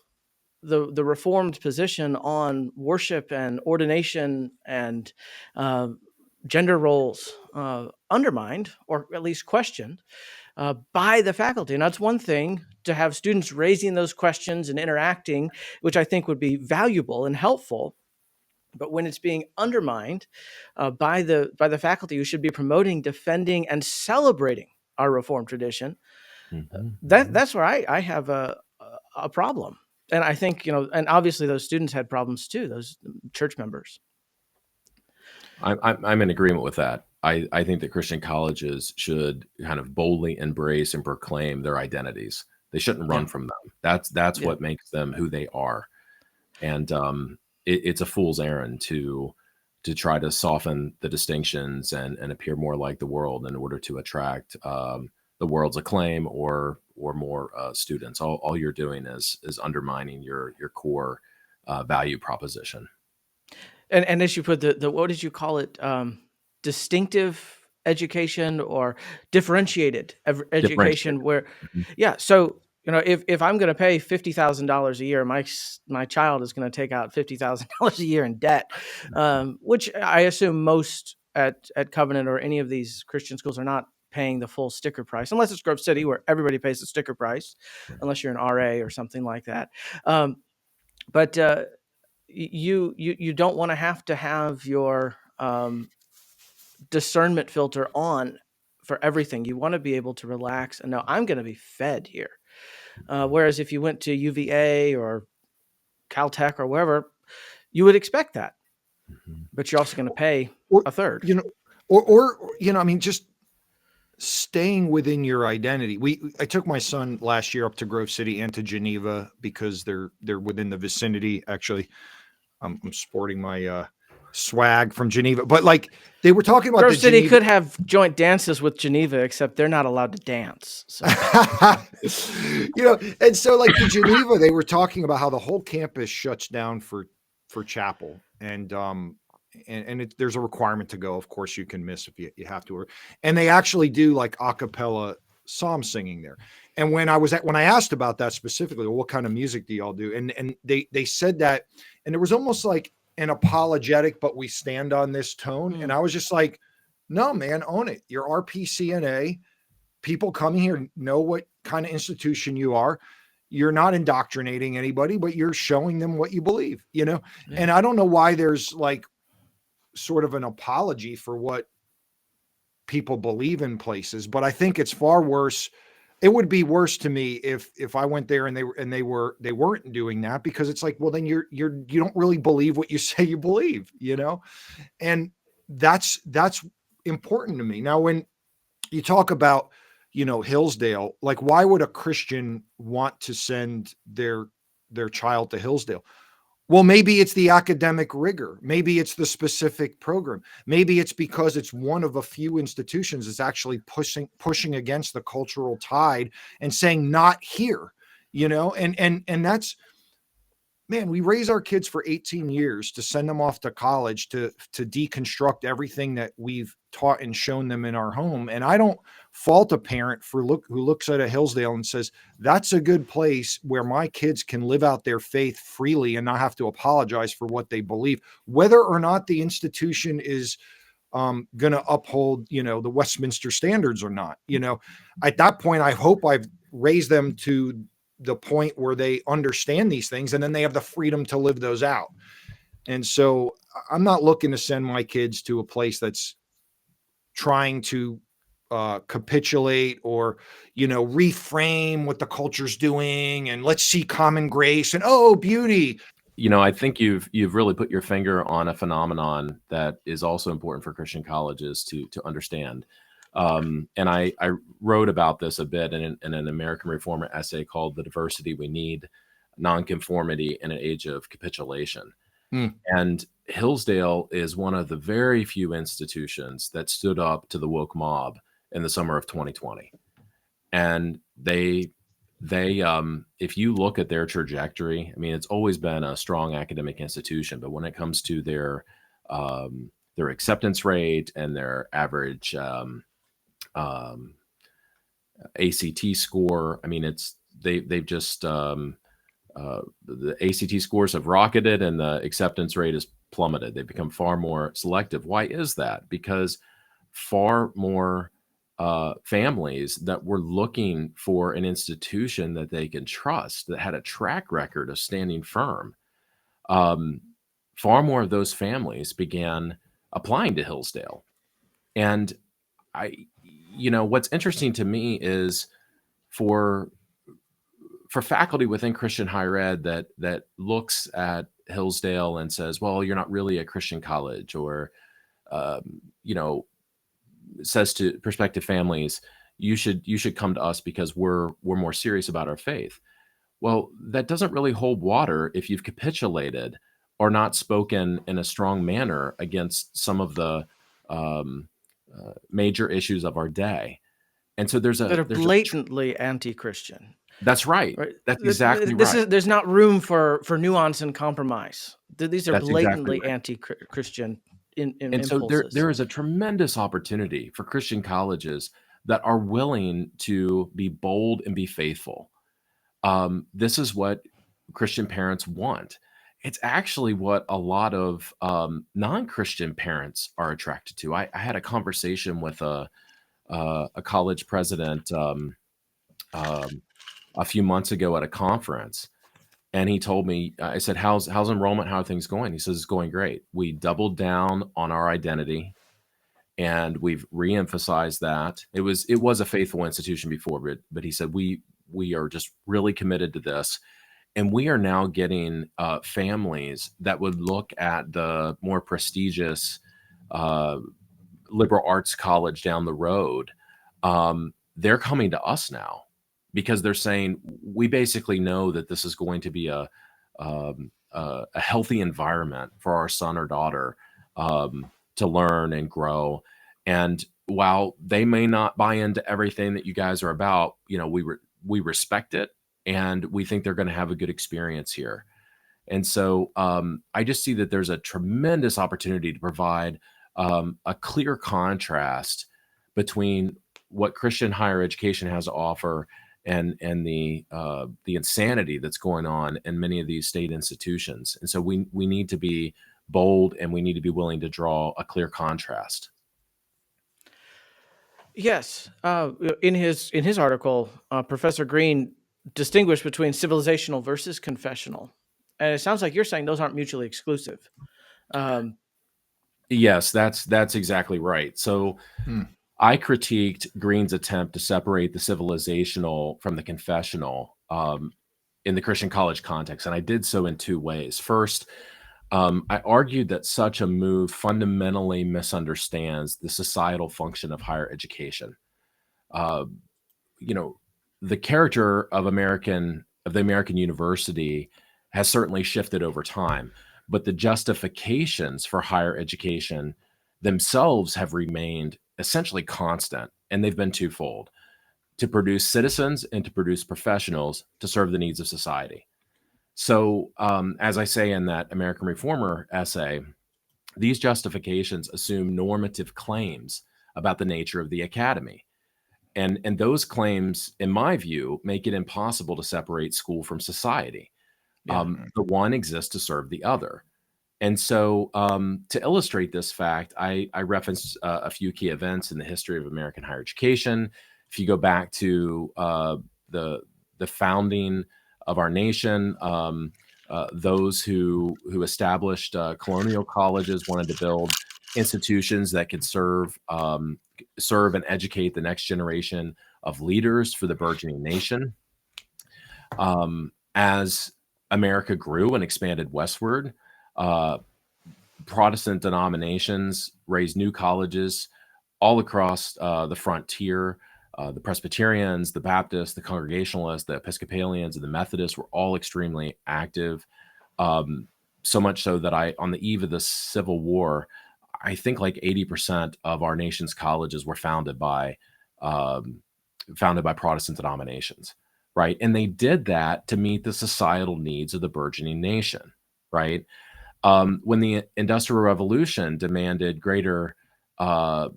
the Reformed position on worship and ordination and gender roles undermined, or at least questioned, by the faculty. And that's one thing to have students raising those questions and interacting, which I think would be valuable and helpful. But when it's being undermined by the faculty who should be promoting, defending, and celebrating our Reformed tradition, that's where I have a problem. And I think, and obviously those students had problems too, those church members. I'm in agreement with that. I think that Christian colleges should kind of boldly embrace and proclaim their identities. They shouldn't run from them. That's what makes them who they are. And it's a fool's errand to try to soften the distinctions and appear more like the world in order to attract the world's acclaim or more students. All you're doing is undermining your core value proposition. And as you put the what did you call it? Distinctive education or differentiated education, where, so if I'm going to pay $50,000 a year, my child is going to take out $50,000 a year in debt, which I assume most at Covenant or any of these Christian schools are not paying the full sticker price, unless it's Grove City where everybody pays the sticker price, unless you're an RA or something like that. But you don't want to have your discernment filter on for everything. You want to be able to relax and know I'm going to be fed here. Whereas if you went to UVA or Caltech or wherever, you would expect that, but you're also going to pay a third. I mean, just staying within your identity. I took my son last year up to Grove City and to Geneva because they're within the vicinity. Actually, I'm sporting my swag from Geneva, but like they were talking about Grove City could have joint dances with Geneva, except they're not allowed to dance. So. And so like the Geneva, they were talking about how the whole campus shuts down for chapel, and there's a requirement to go. Of course, you can miss if you have to, and they actually do like a cappella psalm singing there. And when I asked about that specifically, well, what kind of music do y'all do? And they said that, and there was almost like an apologetic, but we stand on this tone. And I was just like, no, man, own it. You're RPCNA. People coming here know what kind of institution you are. You're not indoctrinating anybody, but you're showing them what you believe, And I don't know why there's like sort of an apology for what people believe in places, but I think it's far worse. It would be worse to me if I went there and they weren't doing that, because it's like, well, then you don't really believe what you say you believe, and that's important to me. Now, when you talk about, Hillsdale, like, why would a Christian want to send their child to Hillsdale? Well, maybe it's the academic rigor. Maybe it's the specific program. Maybe it's because it's one of a few institutions that's actually pushing against the cultural tide and saying not here, and that's, man, we raise our kids for 18 years to send them off to college to deconstruct everything that we've taught and shown them in our home. And I don't fault a parent who looks at a Hillsdale and says, that's a good place where my kids can live out their faith freely and not have to apologize for what they believe, whether or not the institution is going to uphold, the Westminster standards or not. At that point, I hope I've raised them to the point where they understand these things, and then they have the freedom to live those out. And so I'm not looking to send my kids to a place that's trying to capitulate or, reframe what the culture's doing, and let's see common grace and, oh, beauty. I think you've really put your finger on a phenomenon that is also important for Christian colleges to understand. And I wrote about this a bit in an American Reformer essay called "The Diversity We Need: Nonconformity in an Age of Capitulation." And Hillsdale is one of the very few institutions that stood up to the woke mob in the summer of 2020. And they if you look at their trajectory, I mean, it's always been a strong academic institution, but when it comes to their acceptance rate and their average ACT score, I mean, they've just the ACT scores have rocketed and the acceptance rate has plummeted. They've become far more selective. Why is that? Because far more families that were looking for an institution that they can trust, that had a track record of standing firm, um, far more of those families began applying to Hillsdale. And what's interesting to me is for faculty within Christian higher ed that looks at Hillsdale and says, well, you're not really a Christian college, or um, you know, says to prospective families, you should come to us because we're more serious about our faith. Well, that doesn't really hold water if you've capitulated or not spoken in a strong manner against some of the um, major issues of our day. And so That are blatantly anti-Christian. that's right. Right. That's exactly This right. is there's not room for nuance and compromise. These are That's exactly blatantly right. anti-Christian in And so there impulses. there is a tremendous opportunity for Christian colleges that are willing to be bold and be faithful. This is what Christian parents want. It's actually what a lot of non-Christian parents are attracted to. I had a conversation with a college president um, a few months ago at a conference, and he told me, I said, "How's enrollment? How are things going?" He says, "It's going great. We doubled down on our identity, and we've reemphasized that. It was a faithful institution before, but he said we are just really committed to this, and we are now getting families that would look at the more prestigious uh, liberal arts college down the road. They're coming to us now because they're saying we basically know that this is going to be a healthy environment for our son or daughter to learn and grow. And while they may not buy into everything that you guys are about, we respect it, and we think they're going to have a good experience here. And so I just see that there's a tremendous opportunity to provide a clear contrast between what Christian higher education has to offer and the insanity that's going on in many of these state institutions. And so we need to be bold, and we need to be willing to draw a clear contrast. Yes, in his article, Professor Green distinguished between civilizational versus confessional, and it sounds like you're saying those aren't mutually exclusive. Um, Yes, that's exactly right. So Hmm. I critiqued Green's attempt to separate the civilizational from the confessional in the Christian college context, and I did so in two ways. First, I argued that such a move fundamentally misunderstands the societal function of higher education. Uh, you know, the character of the American university has certainly shifted over time, but the justifications for higher education themselves have remained essentially constant, and they've been twofold: to produce citizens and to produce professionals to serve the needs of society. So, as I say in that American Reformer essay, these justifications assume normative claims about the nature of the academy. And those claims, in my view, make it impossible to separate school from society. yeah. The one exists to serve the other. And so, to illustrate this fact, I referenced a few key events in the history of American higher education. If you go back to the founding of our nation, those who established colonial colleges wanted to build institutions that could serve and educate the next generation of leaders for the burgeoning nation. As America grew and expanded westward, uh, Protestant denominations raised new colleges all across the frontier. The Presbyterians, the Baptists, the Congregationalists, the Episcopalians, and the Methodists were all extremely active. Um, so much so that on the eve of the Civil War, I think like 80% of our nation's colleges were um, founded by Protestant denominations, right? And they did that to meet the societal needs of the burgeoning nation, right? When the Industrial Revolution demanded greater uh,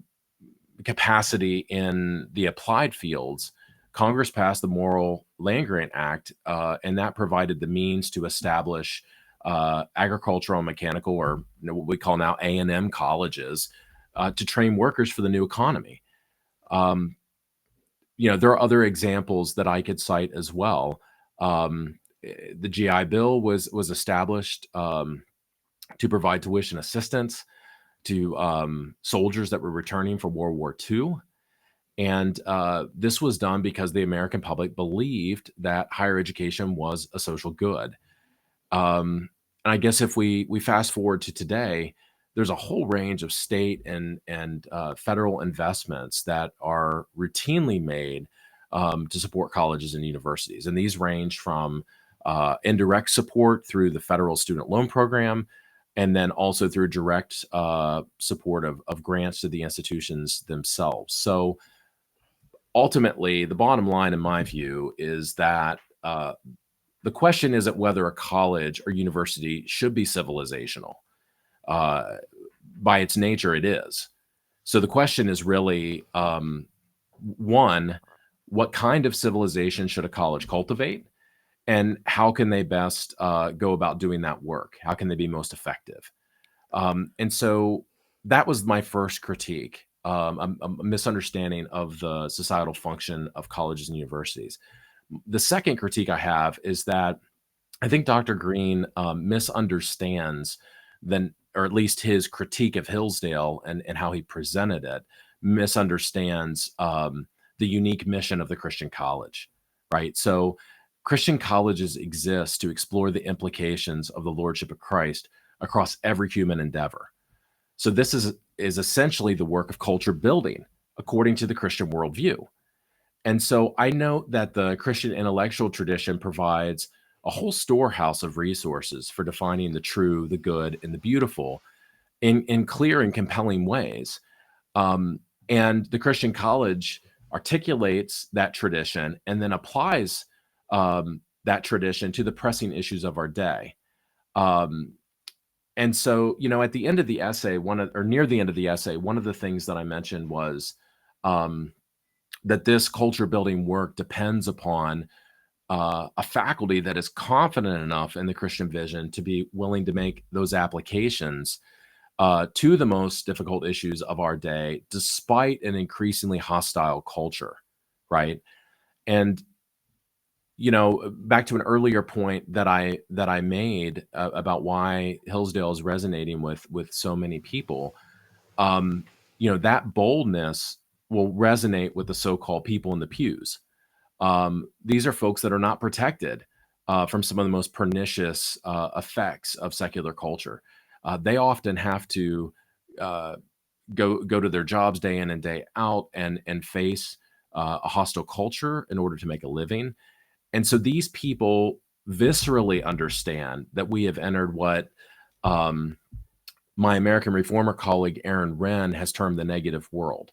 capacity in the applied fields, Congress passed the Moral Land Grant Act, and that provided the means to establish agricultural and mechanical, or what we call now A&M colleges, to train workers for the new economy. There are other examples that I could cite as well. The GI Bill was established to provide tuition assistance to soldiers that were returning from World War II. And this was done because the American public believed that higher education was a social good. And I guess if we fast forward to today, there's a whole range of state and federal investments that are routinely made to support colleges and universities. And these range from indirect support through the federal student loan program, and then also through direct support of grants to the institutions themselves. So ultimately, the bottom line, in my view, is that the question isn't whether a college or university should be civilizational. By its nature, it is. So the question is really, one, what kind of civilization should a college cultivate? And how can they best go about doing that work? How can they be most effective? And so that was my first critique, a misunderstanding of the societal function of colleges and universities. The second critique I have is that I think Dr. Green misunderstands or at least his critique of Hillsdale and how he presented it misunderstands the unique mission of the Christian college, right? So Christian colleges exist to explore the implications of the Lordship of Christ across every human endeavor. So this is essentially the work of culture building according to the Christian worldview. And so I note that the Christian intellectual tradition provides a whole storehouse of resources for defining the true, the good, and the beautiful in clear and compelling ways. And the Christian college articulates that tradition and then applies that tradition to the pressing issues of our day. And so, at the end of the essay, near the end of the essay, one of the things that I mentioned was that this culture building work depends upon a faculty that is confident enough in the Christian vision to be willing to make those applications to the most difficult issues of our day, despite an increasingly hostile culture, right? And back to an earlier point that I made about why Hillsdale is resonating with so many people, that boldness will resonate with the so-called people in the pews. These are folks that are not protected from some of the most pernicious effects of secular culture. They often have to go to their jobs day in and day out and face a hostile culture in order to make a living. And so these people viscerally understand that we have entered what my American Reformer colleague Aaron Rine has termed the negative world.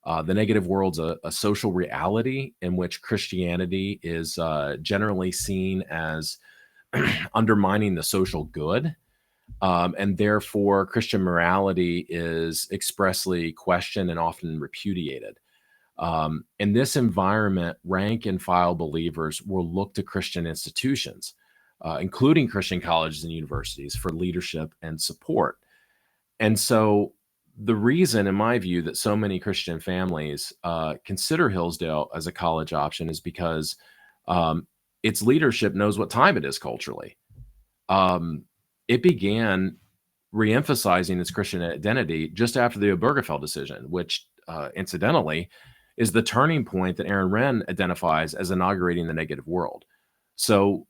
The negative world's a social reality in which Christianity is generally seen as undermining the social good. And therefore, Christian morality is expressly questioned and often repudiated. In this environment, rank and file believers will look to Christian institutions, including Christian colleges and universities, for leadership and support. And so the reason, in my view, that so many Christian families consider Hillsdale as a college option is because its leadership knows what time it is culturally. It began reemphasizing its Christian identity just after the Obergefell decision, which incidentally is the turning point that Aaron Rine identifies as inaugurating the negative world. So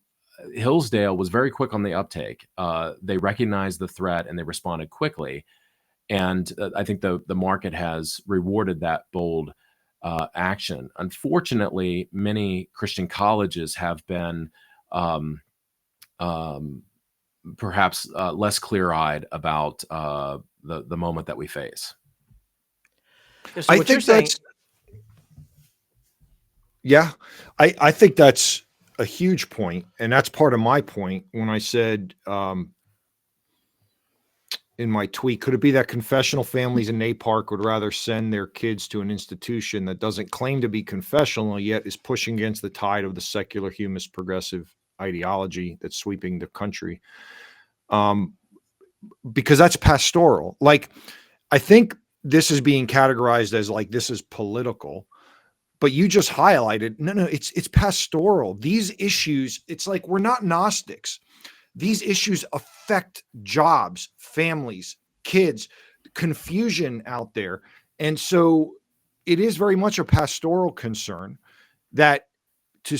Hillsdale was very quick on the uptake. They recognized the threat and they responded quickly. And I think the market has rewarded that bold action. Unfortunately, many Christian colleges have been perhaps less clear-eyed about the moment that we face. Yeah, so I what you're think saying, that's, yeah, I think that's a huge point, and that's part of my point when I said in my tweet. Could it be that confessional families in Nate Park would rather send their kids to an institution that doesn't claim to be confessional, yet is pushing against the tide of the secular humanist progressive ideology that's sweeping the country? Because that's pastoral. Like, I think this is being categorized as like, this is political, but you just highlighted, no, it's pastoral. These issues, it's like, we're not Gnostics. These issues affect jobs, families, kids, confusion out there. And so it is very much a pastoral concern that to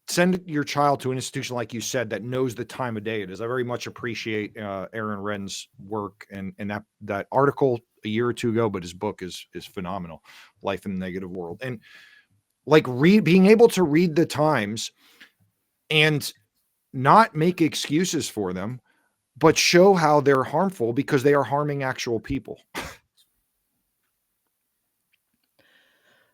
send your child to an institution, like you said, that knows the time of day it is. I very much appreciate Aaron Wren's work and that article a year or two ago, but his book is phenomenal, Life in the Negative World. And like being able to read the times and not make excuses for them, but show how they're harmful because they are harming actual people.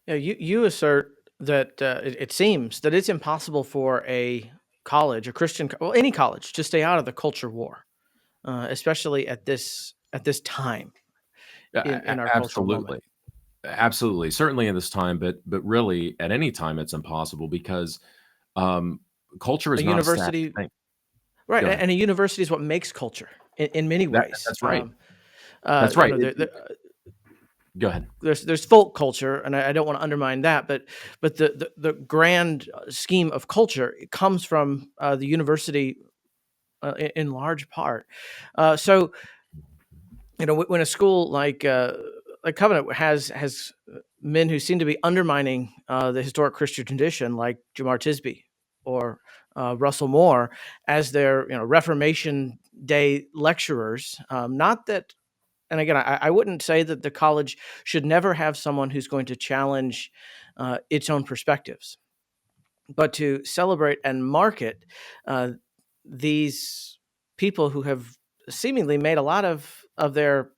Yeah, you assert that it seems that it's impossible for a college, a Christian, well, any college, to stay out of the culture war, especially at this time in our cultural moment. Absolutely. Certainly in this time, but really at any time it's impossible because culture is A not a static university, thing. right? Go ahead. And a university is what makes culture in many ways. That's right. That's That's right. Go ahead. There's folk culture, and I don't want to undermine that, but the grand scheme of culture, it comes from the university in large part. So when a school like Covenant has men who seem to be undermining the historic Christian tradition, like Jamar Tisby or Russell Moore, as their Reformation Day lecturers, not that. And again, I wouldn't say that the college should never have someone who's going to challenge its own perspectives, but to celebrate and market these people who have seemingly made a lot of their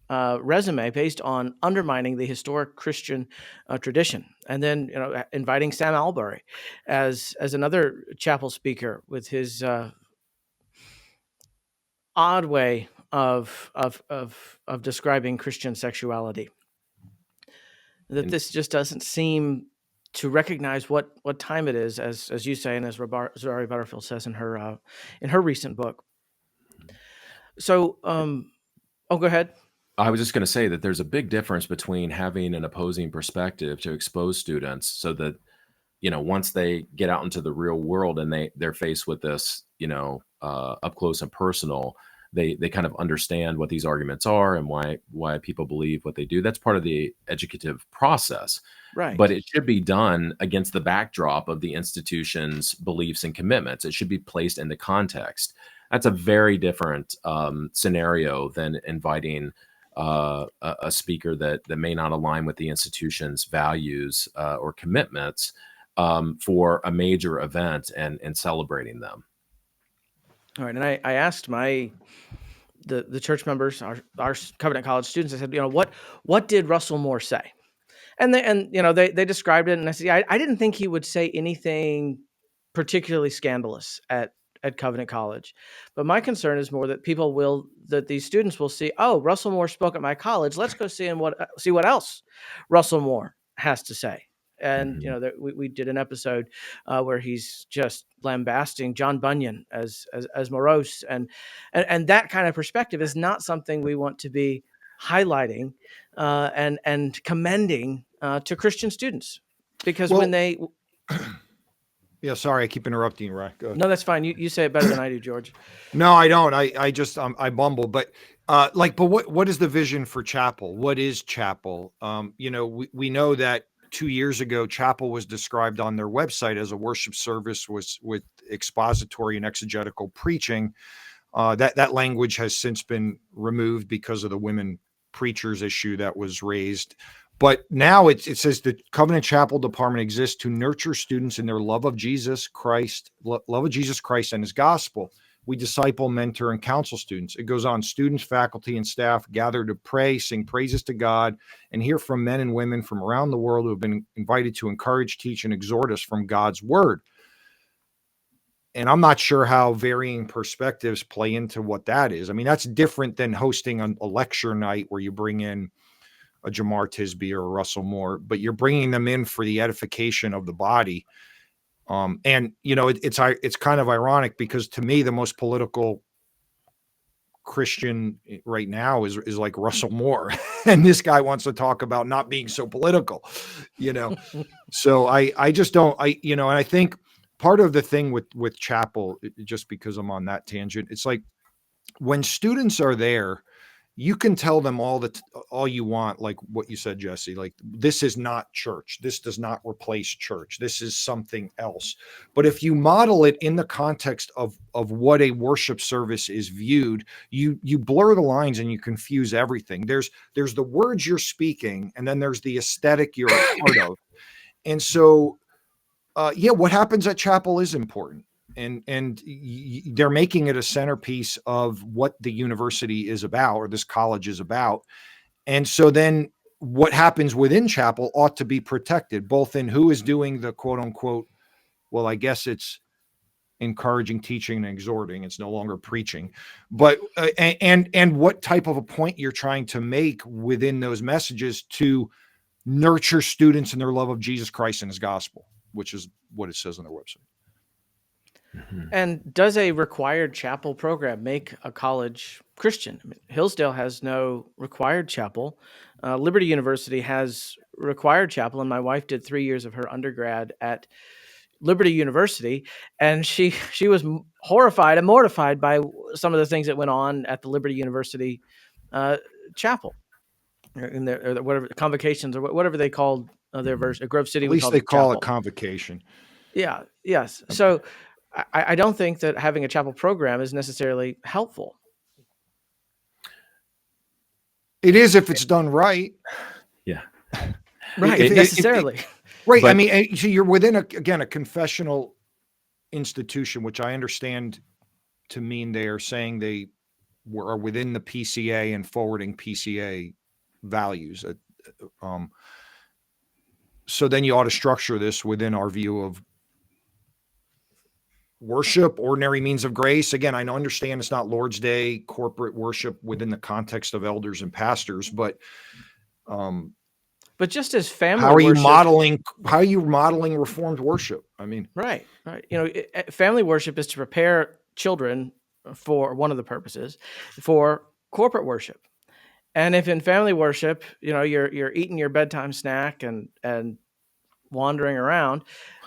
resume based on undermining the historic Christian tradition, and then inviting Sam Albury as another chapel speaker with his odd way of describing Christian sexuality. That this just doesn't seem to recognize what time it is, as you say, and as Zari Butterfield says in her recent book. So, go ahead. I was just going to say that there's a big difference between having an opposing perspective to expose students so that, once they get out into the real world and they're faced with this, up close and personal, they kind of understand what these arguments are and why people believe what they do. That's part of the educative process. Right. But it should be done against the backdrop of the institution's beliefs and commitments. It should be placed in the context. That's a very different scenario than inviting a speaker that may not align with the institution's values or commitments for a major event and celebrating them. All right, and I asked the church members, our Covenant College students, I said, what did Russell Moore say? And they described it, and I said, yeah, I didn't think he would say anything particularly scandalous at Covenant College, but my concern is more that these students will see, oh, Russell Moore spoke at my college. Let's go see what else Russell Moore has to say. And we did an episode where he's just lambasting John Bunyan as morose, and that kind of perspective is not something we want to be highlighting and commending to Christian students, because when they yeah, sorry, I keep interrupting you, Ryan. No, that's fine. You say it better than I do, George. No, I don't. I just I bumble, but what is the vision for chapel? What is chapel? We know that 2 years ago, chapel was described on their website as a worship service with expository and exegetical preaching. That language has since been removed because of the women preachers issue that was raised. But now it says the Covenant Chapel Department exists to nurture students in their love of Jesus Christ and his gospel. We disciple, mentor, and counsel students. It goes on, students, faculty, and staff gather to pray, sing praises to God, and hear from men and women from around the world who have been invited to encourage, teach, and exhort us from God's word. And I'm not sure how varying perspectives play into what that is. I mean, that's different than hosting a lecture night where you bring in a Jamar Tisby or a Russell Moore, but you're bringing them in for the edification of the body. And it's kind of ironic because to me, the most political Christian right now is like Russell Moore, and this guy wants to talk about not being so political, So I just don't, and I think part of the thing with chapel, just because I'm on that tangent, it's like when students are there, you can tell them all you want, like what you said, Jesse, like this is not church. This does not replace church. This is something else. But if you model it in the context of what a worship service is viewed, you blur the lines and you confuse everything. There's the words you're speaking, and then there's the aesthetic you're a part of. And so, what happens at chapel is important. And they're making it a centerpiece of what the university is about, or this college is about. And so then what happens within chapel ought to be protected, both in who is doing the quote unquote, well, I guess it's encouraging, teaching, and exhorting. It's no longer preaching, but and what type of a point you're trying to make within those messages to nurture students in their love of Jesus Christ and his gospel, which is what it says on their website. And does a required chapel program make a college Christian? I mean, Hillsdale has no required chapel. Liberty University has required chapel, and my wife did 3 years of her undergrad at Liberty University, and she was horrified and mortified by some of the things that went on at the Liberty University chapel, in their whatever convocations or whatever they called their version. Grove City, at least they call it convocation. Yeah. Yes. So I don't think that having a chapel program is necessarily helpful. It is if it's done right. Yeah. Right. Necessarily. Right. But, I mean, so you're within a confessional institution, which I understand to mean they are saying they are within the PCA and forwarding PCA values. So then you ought to structure this within our view of worship, ordinary means of grace. Again, I understand it's not Lord's Day corporate worship within the context of elders and pastors, but just as family, how are you modeling Reformed worship? I mean, right. Family worship is to prepare children for one of the purposes for corporate worship. And if in family worship, you're eating your bedtime snack and wandering around,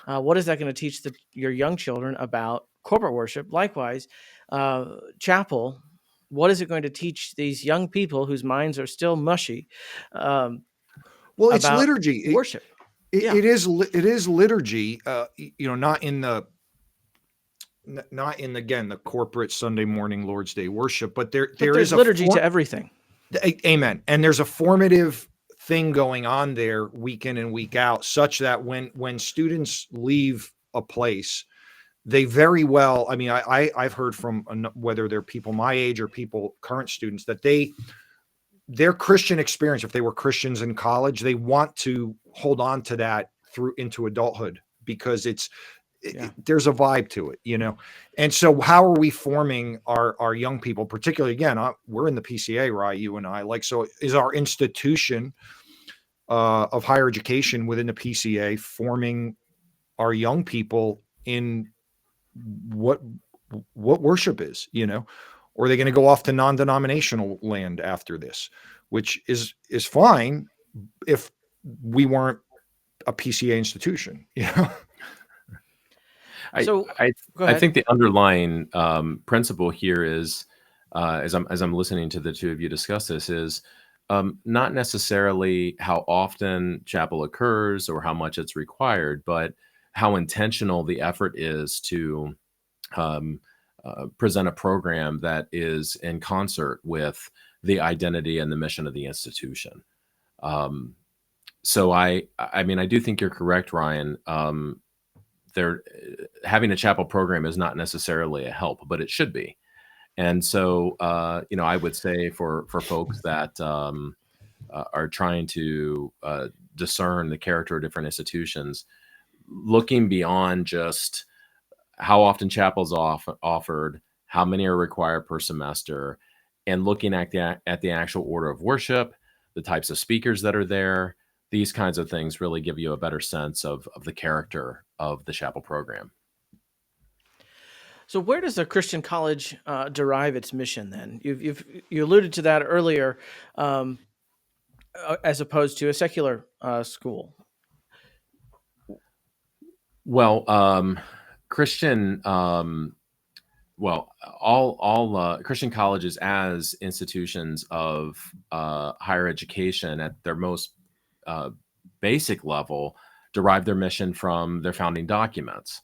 what is that going to teach your young children about corporate worship? Likewise, chapel, what is it going to teach these young people whose minds are still mushy? It's liturgy. Worship. It is liturgy. Not in the corporate Sunday morning Lord's Day worship, but there's liturgy to everything. Amen. And there's a formative thing going on there week in and week out, such that when students leave a place, they very well, I mean, I've heard from whether they're people my age or current students, that their Christian experience, if they were Christians in college, they want to hold on to that through into adulthood, because there's a vibe to it, And so how are we forming our young people, particularly, again, we're in the PCA, right? You and I, so is our institution of higher education within the PCA forming our young people in what worship is, or are they going to go off to non-denominational land after this, which is fine if we weren't a PCA institution, I think the underlying principle here is, as I'm listening to the two of you discuss this, is not necessarily how often chapel occurs or how much it's required, but how intentional the effort is to present a program that is in concert with the identity and the mission of the institution. So I mean, I do think you're correct, Ryan. Having a chapel program is not necessarily a help, but it should be. And so, I would say for folks that are trying to discern the character of different institutions, looking beyond just how often chapels offered, how many are required per semester, and looking at the actual order of worship, the types of speakers that are there. These kinds of things really give you a better sense of the character of the chapel program. So, where does a Christian college derive its mission? Then you alluded to that earlier, um, as opposed to a secular school. Well, Christian, well, all Christian colleges as institutions of higher education at their most uh, basic level derive their mission from their founding documents.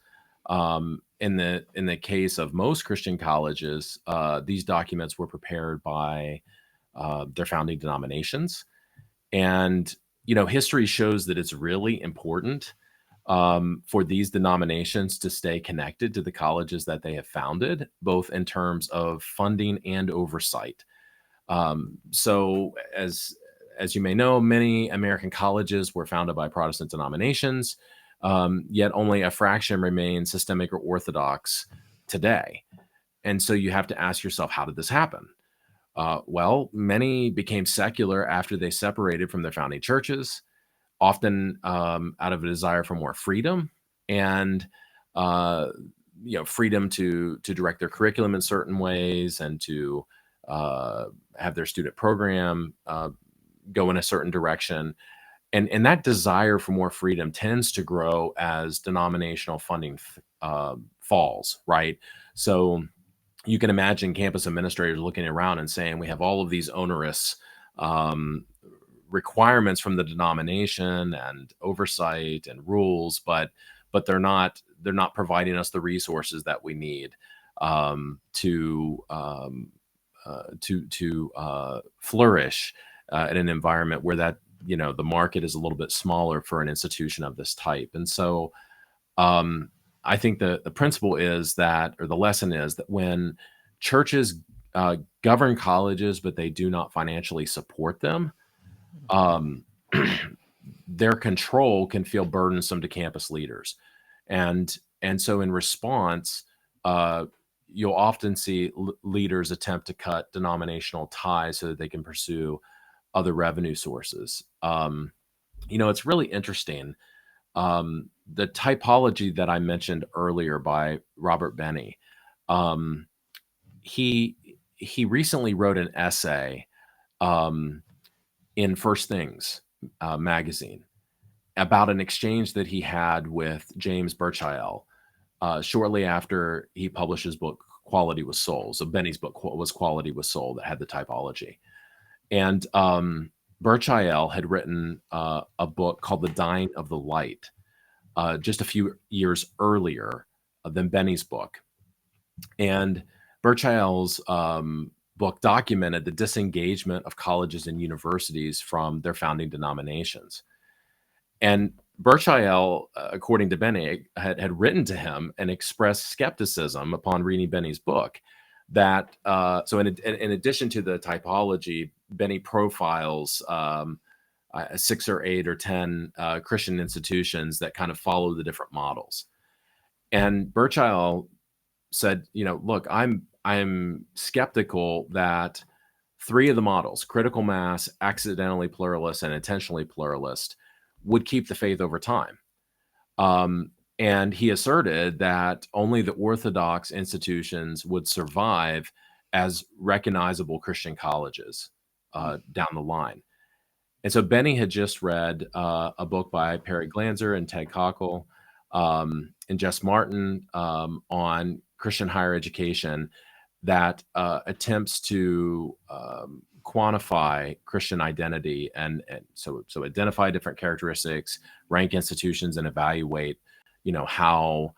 In the case of most Christian colleges, these documents were prepared by their founding denominations, and history shows that it's really important for these denominations to stay connected to the colleges that they have founded, both in terms of funding and oversight. So, as you may know, many American colleges were founded by Protestant denominations, yet only a fraction remain systemic or orthodox today. And so you have to ask yourself, how did this happen? Well, many became secular after they separated from their founding churches, often out of a desire for more freedom and uh, freedom to direct their curriculum in certain ways and to have their student program go in a certain direction. And that desire for more freedom tends to grow as denominational funding falls, right? So you can imagine campus administrators looking around and saying, we have all of these onerous um, requirements from the denomination and oversight and rules, but they're not providing us the resources that we need to flourish in an environment where the market is a little bit smaller for an institution of this type. And so um, I think the principle is that, or the lesson is that when churches govern colleges, but they do not financially support them, um, their control can feel burdensome to campus leaders, and so in response, uh, you'll often see leaders attempt to cut denominational ties so that they can pursue other revenue sources. It's really interesting. The typology that I mentioned earlier by Robert Benny, um, he he recently wrote an essay um, in First Things magazine about an exchange that he had with James Burchill shortly after he published his book Quality with Soul. So Benny's book was Quality with Soul, that had the typology. And Burchill had written a book called The Dying of the Light just a few years earlier than Benny's book. And Burchill's book documented the disengagement of colleges and universities from their founding denominations. And Burchill, according to Benny, had written to him and expressed skepticism upon reading Benny's book. That so in addition to the typology, Benny profiles 6 or 8 or 10 Christian institutions that kind of follow the different models. And Burchill said, look, I'm skeptical that 3 of the models, critical mass, accidentally pluralist, and intentionally pluralist, would keep the faith over time. And he asserted that only the Orthodox institutions would survive as recognizable Christian colleges down the line. And so Benny had just read a book by Perry Glanzer and Ted Cockle and Jess Martin on Christian higher education that attempts to quantify Christian identity and so identify different characteristics, rank institutions, and evaluate, how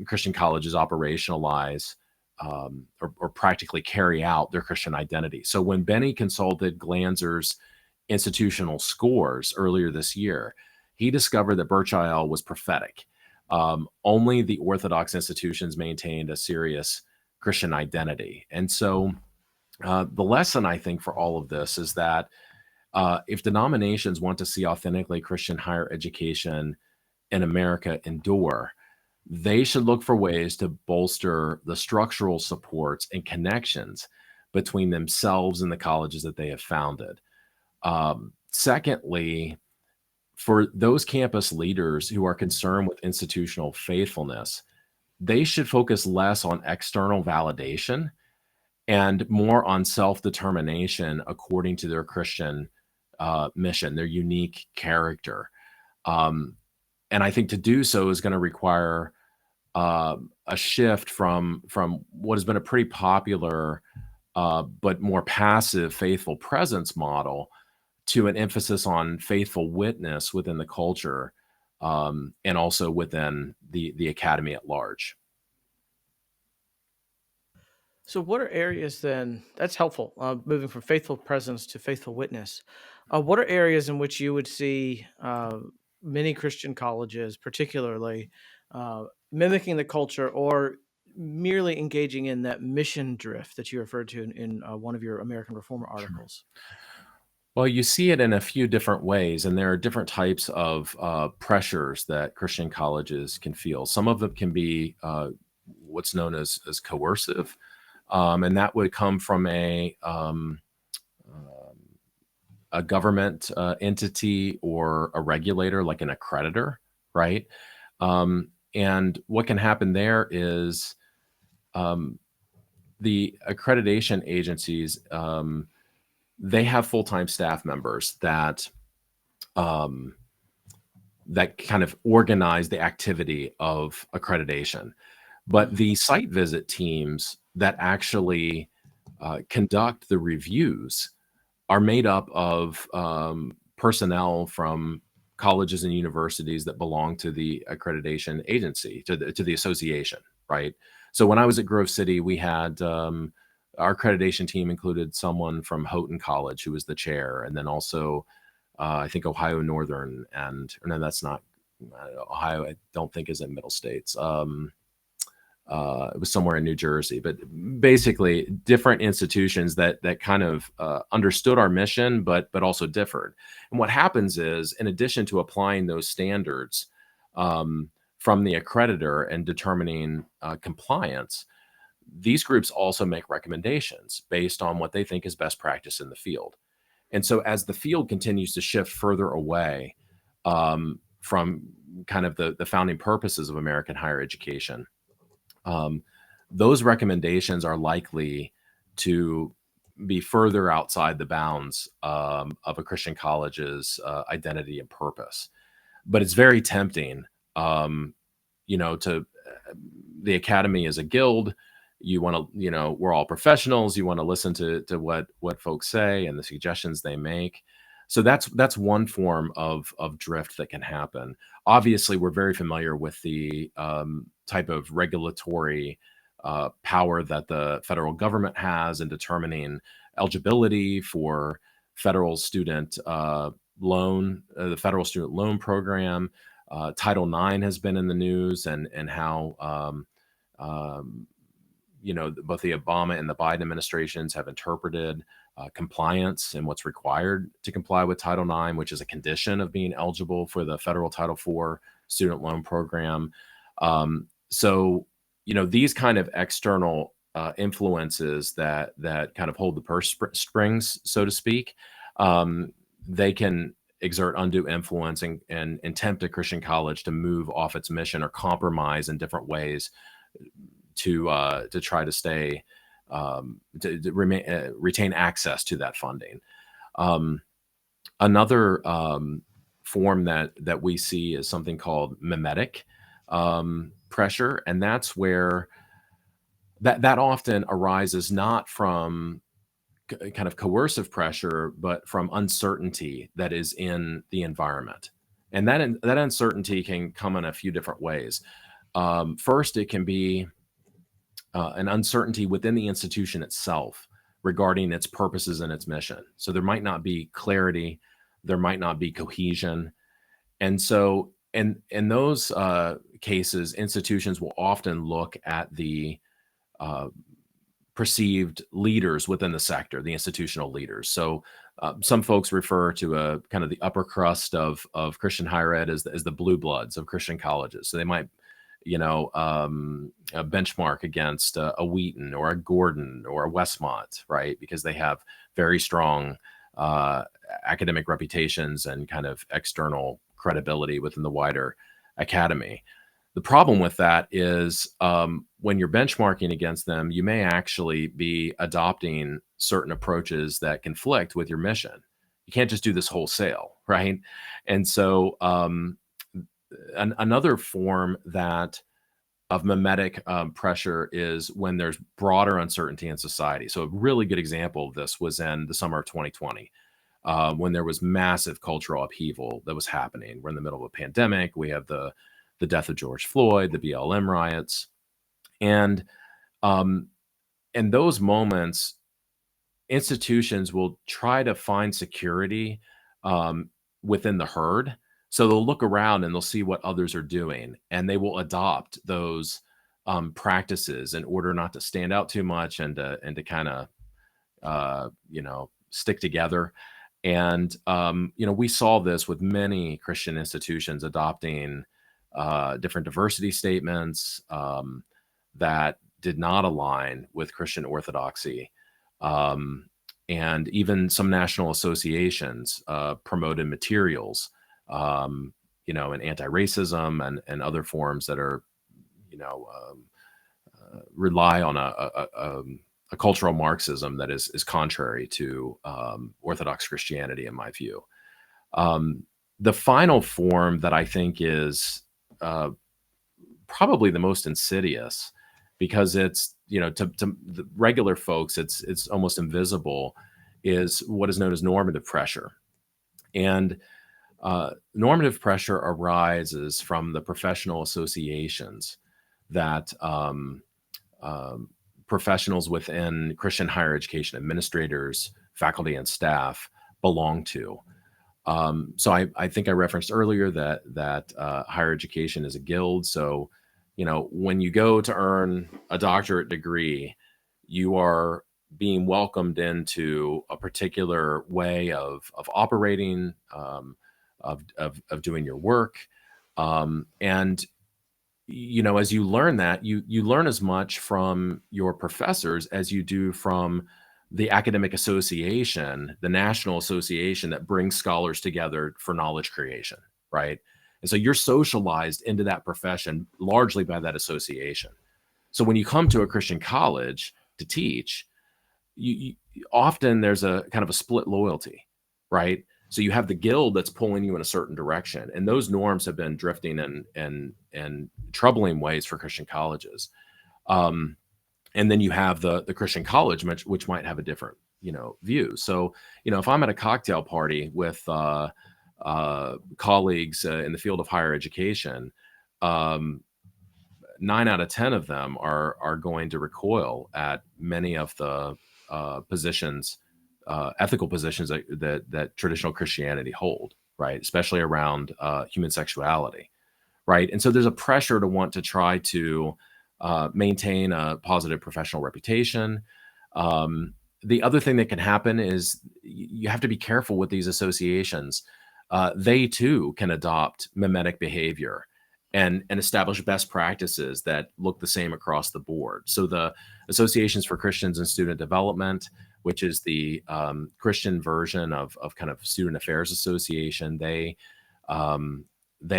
Christian colleges operationalize or practically carry out their Christian identity. So when Benny consulted Glanzer's institutional scores earlier this year, he discovered that Burchill was prophetic. Only the Orthodox institutions maintained a serious Christian identity. And so the lesson, I think, for all of this is that if denominations want to see authentically Christian higher education in America endure, they should look for ways to bolster the structural supports and connections between themselves and the colleges that they have founded. Secondly, for those campus leaders who are concerned with institutional faithfulness, they should focus less on external validation and more on self-determination according to their Christian mission, their unique character. And I think to do so is going to require a shift from what has been a pretty popular but more passive faithful presence model to an emphasis on faithful witness within the culture, and also within the academy at large. So, what are areas then that's helpful, moving from faithful presence to faithful witness? What are areas in which you would see many Christian colleges, particularly, mimicking the culture or merely engaging in that mission drift that you referred to in one of your American Reformer Sure. articles? Well, you see it in a few different ways, and there are different types of pressures that Christian colleges can feel. Some of them can be what's known as coercive, and that would come from a government entity or a regulator, like an accreditor, right? And what can happen there is um, the accreditation agencies, they have full-time staff members um, that kind of organize the activity of accreditation. But the site visit teams that actually conduct the reviews are made up of personnel from colleges and universities that belong to the accreditation agency, to the association, right? So when I was at Grove City, we had our accreditation team included someone from Houghton College who was the chair, and then also I think Ohio Northern, and or no, that's not Ohio. I don't think is in Middle States. It was somewhere in New Jersey, but basically different institutions that kind of understood our mission, but also differed. And what happens is, in addition to applying those standards from the accreditor and determining compliance, these groups also make recommendations based on what they think is best practice in the field. And so, as the field continues to shift further away from kind of the founding purposes of American higher education, um, those recommendations are likely to be further outside the bounds of a Christian college's identity and purpose. But it's very tempting, to the academy is a guild. You want to, we're all professionals. You want to listen to what folks say and the suggestions they make. So that's one form of drift that can happen. Obviously, we're very familiar with the type of regulatory power that the federal government has in determining eligibility for federal student loan, the federal student loan program. Title IX has been in the news, and how both the Obama and the Biden administrations have interpreted compliance and what's required to comply with Title IX, which is a condition of being eligible for the federal Title IV student loan program. So, these kind of external influences that kind of hold the purse strings, so to speak, they can exert undue influence and tempt a Christian college to move off its mission or compromise in different ways to try to stay to retain access to that funding. Another form that we see is something called mimetic pressure, and that's where that often arises not from kind of coercive pressure, but from uncertainty that is in the environment, and that uncertainty can come in a few different ways. First, it can be an uncertainty within the institution itself regarding its purposes and its mission. So there might not be clarity, there might not be cohesion. And so in those cases, institutions will often look at the perceived leaders within the sector, the institutional leaders. So some folks refer to a kind of the upper crust of Christian higher ed as the blue bloods of Christian colleges. So they might a benchmark against a Wheaton or a Gordon or a Westmont, right? Because they have very strong academic reputations and kind of external credibility within the wider academy. The problem with that is when you're benchmarking against them, you may actually be adopting certain approaches that conflict with your mission. You can't just do this wholesale, right? And so another form of mimetic pressure is when there's broader uncertainty in society. So a really good example of this was in the summer of 2020. When there was massive cultural upheaval that was happening. We're in the middle of a pandemic. We have the death of George Floyd, the BLM riots, and in those moments, institutions will try to find security within the herd. So they'll look around and they'll see what others are doing, and they will adopt those practices in order not to stand out too much and to kind of stick together. And we saw this with many Christian institutions adopting different diversity statements that did not align with Christian orthodoxy. And even some national associations promoted materials, in anti-racism and other forms that are, rely on a cultural Marxism that is contrary to Orthodox Christianity, in my view. The final form that I think is probably the most insidious, because it's to the regular folks, it's almost invisible, is what is known as normative pressure. And normative pressure arises from the professional associations that professionals within Christian higher education, administrators, faculty, and staff belong to. So I think I referenced earlier that higher education is a guild. So, when you go to earn a doctorate degree, you are being welcomed into a particular way of operating, of doing your work. And as you learn that, you learn as much from your professors as you do from the academic association, the national association that brings scholars together for knowledge creation, right? And so you're socialized into that profession largely by that association. So when you come to a Christian college to teach, you often there's a kind of a split loyalty, right? So you have the guild that's pulling you in a certain direction, and those norms have been drifting in troubling ways for Christian colleges. And then you have the Christian college, which might have a different view. So if I'm at a cocktail party with colleagues in the field of higher education, 9 out of 10 of them are going to recoil at many of the positions, ethical positions that traditional Christianity hold, right? Especially around human sexuality, right? And so there's a pressure to want to try to maintain a positive professional reputation. The other thing that can happen is you have to be careful with these associations. They too can adopt mimetic behavior and establish best practices that look the same across the board. So the Associations for Christians and Student Development, which is the Christian version of kind of Student Affairs Association, they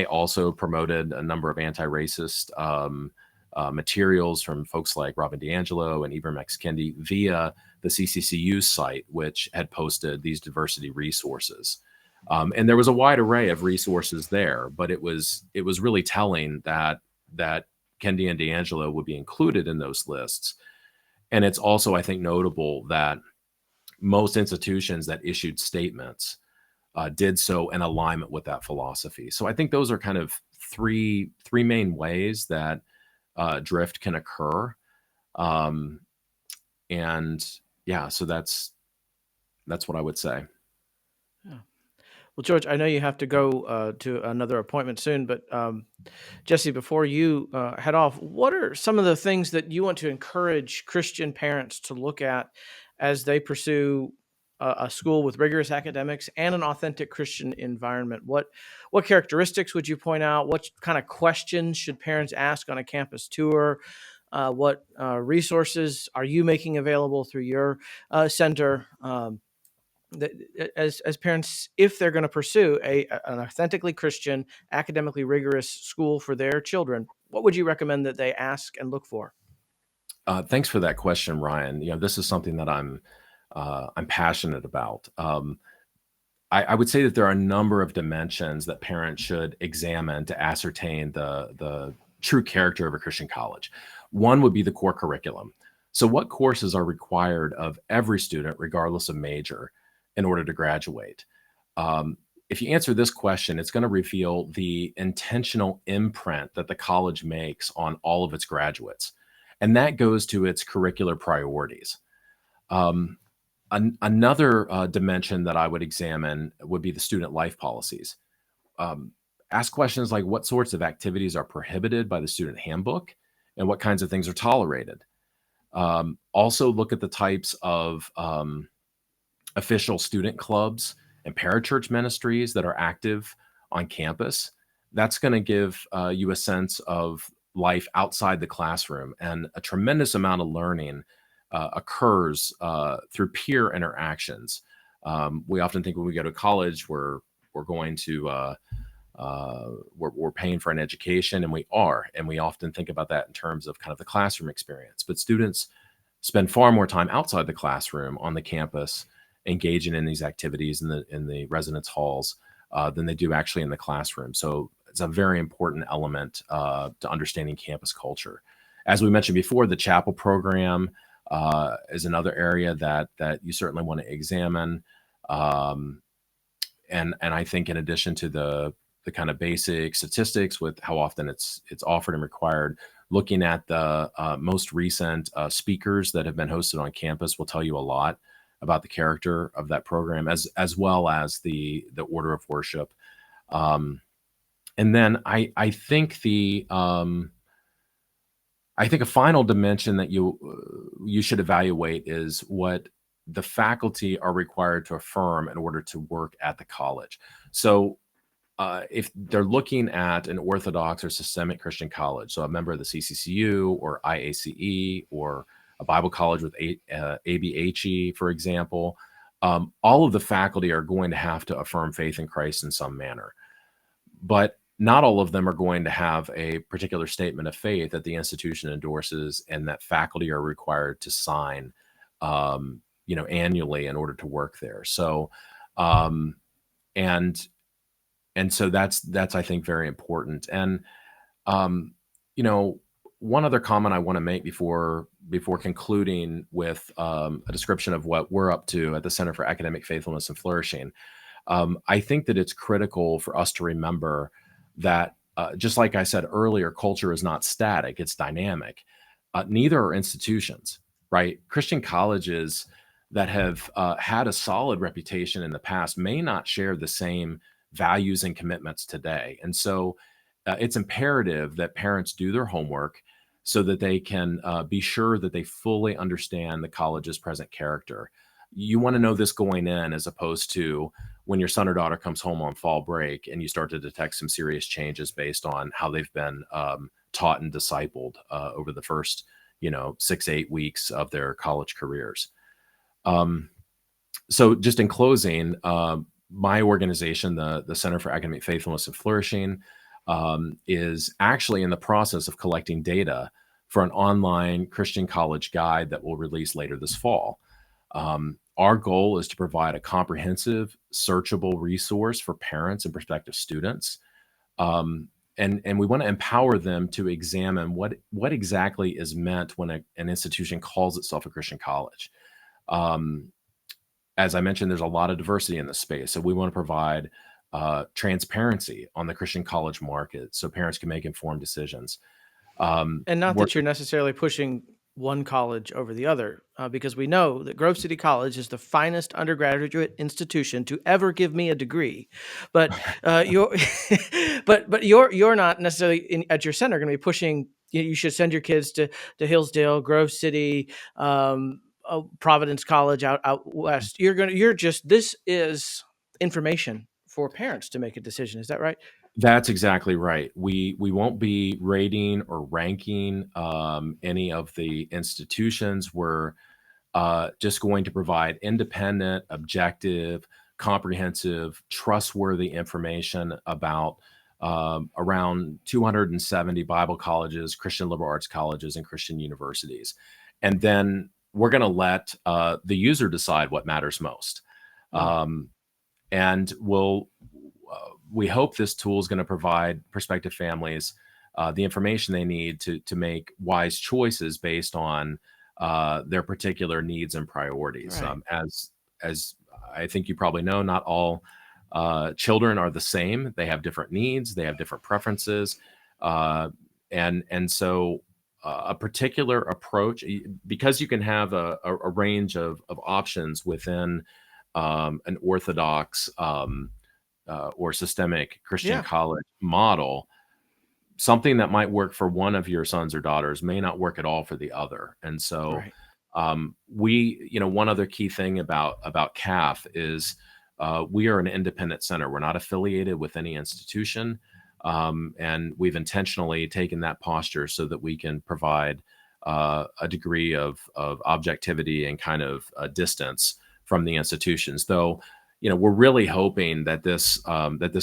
also promoted a number of anti-racist materials from folks like Robin DiAngelo and Ibram X. Kendi via the CCCU site, which had posted these diversity resources. And there was a wide array of resources there, but it was really telling that Kendi and DiAngelo would be included in those lists. And it's also, I think, notable that most institutions that issued statements did so in alignment with that philosophy. So I think those are kind of three main ways that drift can occur. And yeah, so that's what I would say. Yeah. Well, George, I know you have to go to another appointment soon, but Jesse, before you head off, what are some of the things that you want to encourage Christian parents to look at as they pursue a school with rigorous academics and an authentic Christian environment. What characteristics would you point out? What kind of questions should parents ask on a campus tour? What resources are you making available through your center? As parents, if they're going to pursue an authentically Christian, academically rigorous school for their children, what would you recommend that they ask and look for? Thanks for that question, Ryan. This is something that I'm passionate about. I would say that there are a number of dimensions that parents should examine to ascertain the true character of a Christian college. One would be the core curriculum. So, what courses are required of every student, regardless of major, in order to graduate? If you answer this question, it's going to reveal the intentional imprint that the college makes on all of its graduates. And that goes to its curricular priorities. Another dimension that I would examine would be the student life policies. Ask questions like what sorts of activities are prohibited by the student handbook and what kinds of things are tolerated. Also look at the types of official student clubs and parachurch ministries that are active on campus. That's going to give you a sense of life outside the classroom, and a tremendous amount of learning occurs through peer interactions. We often think when we go to college, we're going to we're paying for an education, and we are, and we often think about that in terms of kind of the classroom experience. But students spend far more time outside the classroom on the campus, engaging in these activities in the residence halls than they do actually in the classroom. So it's a very important element to understanding campus culture. As we mentioned before, the chapel program is another area that you certainly want to examine. And I think in addition to the kind of basic statistics with how often it's offered and required, looking at the most recent speakers that have been hosted on campus will tell you a lot about the character of that program, as well as the order of worship. And then I think a final dimension that you should evaluate is what the faculty are required to affirm in order to work at the college. So if they're looking at an Orthodox or systemic Christian college, so a member of the CCCU or IACE or a Bible college with ABHE, for example, all of the faculty are going to have to affirm faith in Christ in some manner. But not all of them are going to have a particular statement of faith that the institution endorses and that faculty are required to sign, annually in order to work there. So, and so that's I think very important. And one other comment I want to make before concluding with a description of what we're up to at the Center for Academic Faithfulness and Flourishing. I think that it's critical for us to remember that, just like I said earlier, culture is not static, it's dynamic. Neither are institutions, right? Christian colleges that have had a solid reputation in the past may not share the same values and commitments today. And so it's imperative that parents do their homework so that they can be sure that they fully understand the college's present character. You want to know this going in, as opposed to when your son or daughter comes home on fall break and you start to detect some serious changes based on how they've been taught and discipled over the first 6-8 weeks of their college careers. So just in closing, my organization, the Center for Academic Faithfulness and Flourishing, is actually in the process of collecting data for an online Christian college guide that we'll release later this fall. Our goal is to provide a comprehensive, searchable resource for parents and prospective students. And we want to empower them to examine what exactly is meant when an institution calls itself a Christian college. As I mentioned, there's a lot of diversity in this space. So we want to provide transparency on the Christian college market so parents can make informed decisions. And not that you're necessarily pushing one college over the other, because we know that Grove City College is the finest undergraduate institution to ever give me a degree. But you're you're not necessarily at your center going to be pushing. You should send your kids to Hillsdale, Grove City, Providence College out west. This is information for parents to make a decision. Is that right? That's exactly right. We won't be rating or ranking any of the institutions. We're just going to provide independent, objective, comprehensive, trustworthy information about around 270 Bible colleges, Christian liberal arts colleges, and Christian universities. And then we're going to let the user decide what matters most. Um, and we hope this tool is going to provide prospective families the information they need to make wise choices based on their particular needs and priorities. Right. As I think you probably know, not all children are the same. They have different needs. They have different preferences, and so a particular approach, because you can have a range of options within an orthodox or systemic Christian Yeah. college model. Something that might work for one of your sons or daughters may not work at all for the other. And so Right. one other key thing about CAF is we are an independent center. We're not affiliated with any institution. And we've intentionally taken that posture so that we can provide a degree of objectivity and kind of distance from the institutions. Though, we're really hoping that this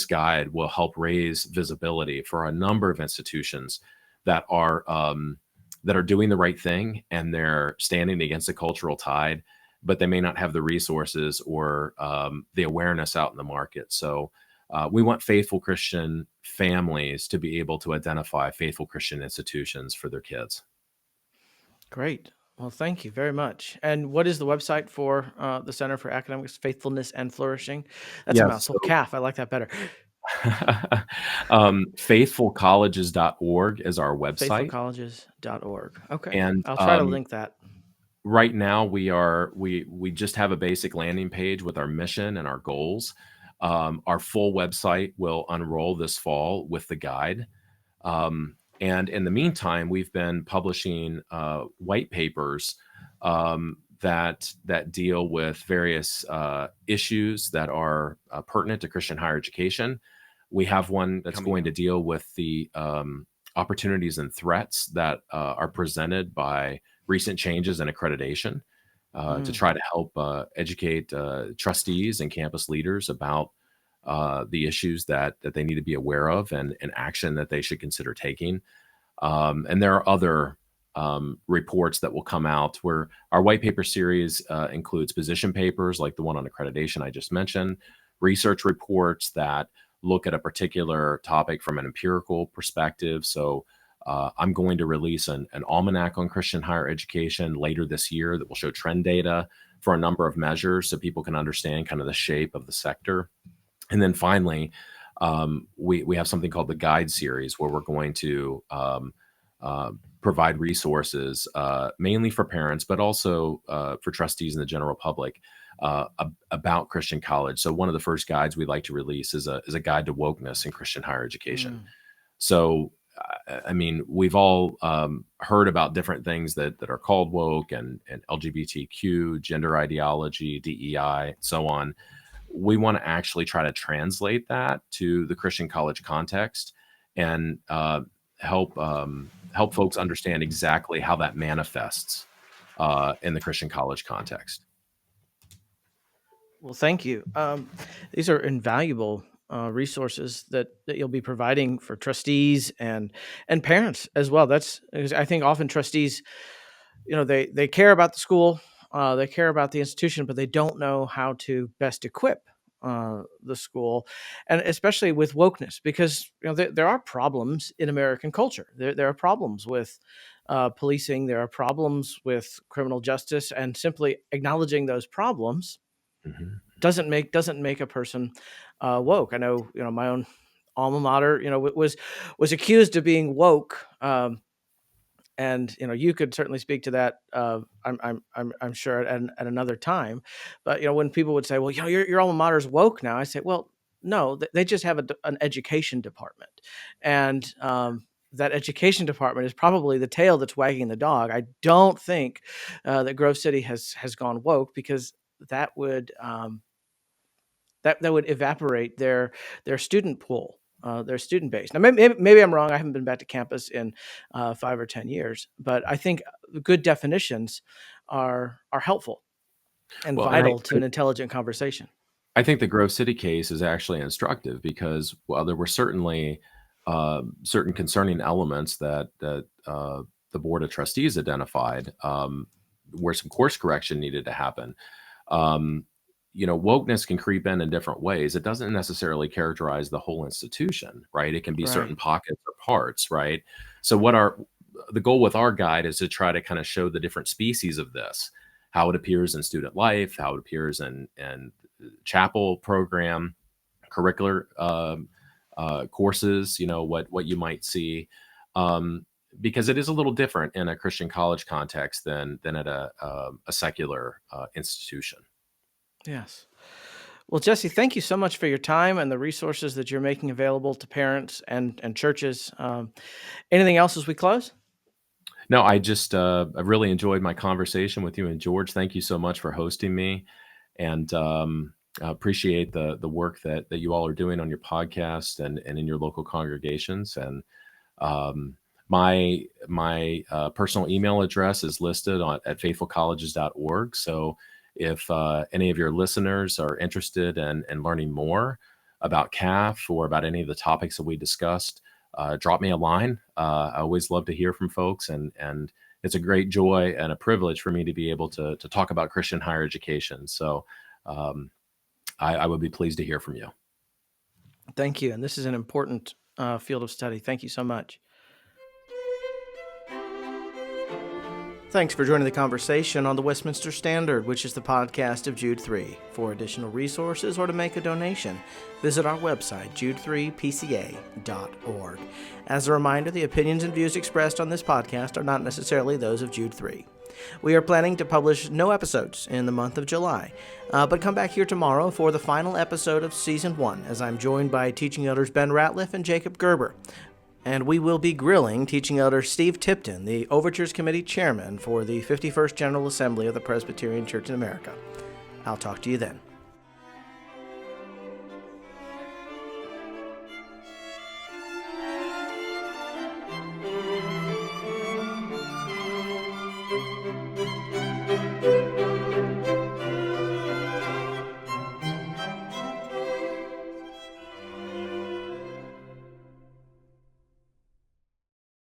guide will help raise visibility for a number of institutions that are doing the right thing, and they're standing against the cultural tide, but they may not have the resources or the awareness out in the market. So we want faithful Christian families to be able to identify faithful Christian institutions for their kids. Great. Well, thank you very much. And what is the website for the Center for Academic Faithfulness and Flourishing? That's a Yes. mouthful. CAF. I like that better. Faithfulcolleges.org is our website. Faithfulcolleges.org. Okay. And I'll try to link that. right now we just have a basic landing page with our mission and our goals. Our full website will unroll this fall with the guide. And in the meantime, we've been publishing white papers that deal with various issues that are pertinent to Christian higher education. We have one that's going to deal with the opportunities and threats that are presented by recent changes in accreditation to try to help educate trustees and campus leaders about the issues that they need to be aware of and action that they should consider taking. And there are other reports that will come out where our white paper series includes position papers like the one on accreditation I just mentioned, research reports that look at a particular topic from an empirical perspective. So I'm going to release an almanac on Christian higher education later this year that will show trend data for a number of measures so people can understand kind of the shape of the sector. And then finally, we have something called the Guide Series, where we're going to provide resources mainly for parents, but also for trustees and the general public about Christian college. So one of the first guides we'd like to release is a guide to wokeness in Christian higher education. So, I mean, we've all heard about different things that are called woke and LGBTQ, gender ideology, DEI, so on. We want to actually try to translate that to the Christian college context and help folks understand exactly how that manifests in the Christian college context. Well, thank you. These are invaluable resources that you'll be providing for trustees and parents as well. That's, I think, often trustees, they care about the school, they care about the institution, but they don't know how to best equip the school, and especially with wokeness, because there are problems in American culture. There are problems with policing. There are problems with criminal justice, and simply acknowledging those problems doesn't make a person woke. I know, my own alma mater, was accused of being woke. And you could certainly speak to that. I'm sure at another time. But when people would say, "Well, your alma mater is woke now," I say, "Well, no, they just have an education department, and that education department is probably the tail that's wagging the dog. I don't think that Grove City has gone woke, because that would that would evaporate their student pool, their student base. Now, maybe I'm wrong. I haven't been back to campus in 5 or 10 years, but I think good definitions are helpful and Well, and vital to an intelligent conversation. I think the Grove City case is actually instructive because while there were certainly certain concerning elements that the Board of Trustees identified, where some course correction needed to happen. Um, Wokeness can creep in different ways. It doesn't necessarily characterize the whole institution, right? It can be certain Right. pockets or parts, right? So the goal with our guide is to try to kind of show the different species of this, how it appears in student life, how it appears in chapel program, curricular courses, what you might see. Because it is a little different in a Christian college context than at a secular institution. Yes. Well, Jesse, thank you so much for your time and the resources that you're making available to parents and churches. Anything else as we close? No, I've really enjoyed my conversation with you and George. Thank you so much for hosting me, and I appreciate the work that you all are doing on your podcast and in your local congregations. And um, my personal email address is listed at faithfulcolleges.org. So if any of your listeners are interested in learning more about CAF or about any of the topics that we discussed, drop me a line. I always love to hear from folks, and it's a great joy and a privilege for me to be able to talk about Christian higher education. So I would be pleased to hear from you. Thank you. And this is an important field of study. Thank you so much. Thanks for joining the conversation on the Westminster Standard, which is the podcast of Jude 3. For additional resources or to make a donation, visit our website, jude3pca.org. As a reminder, the opinions and views expressed on this podcast are not necessarily those of Jude 3. We are planning to publish no episodes in the month of July, but come back here tomorrow for the final episode of Season 1, as I'm joined by teaching elders Ben Ratliff and Jacob Gerber. And we will be grilling teaching elder Steve Tipton, the Overtures Committee Chairman for the 51st General Assembly of the Presbyterian Church in America. I'll talk to you then.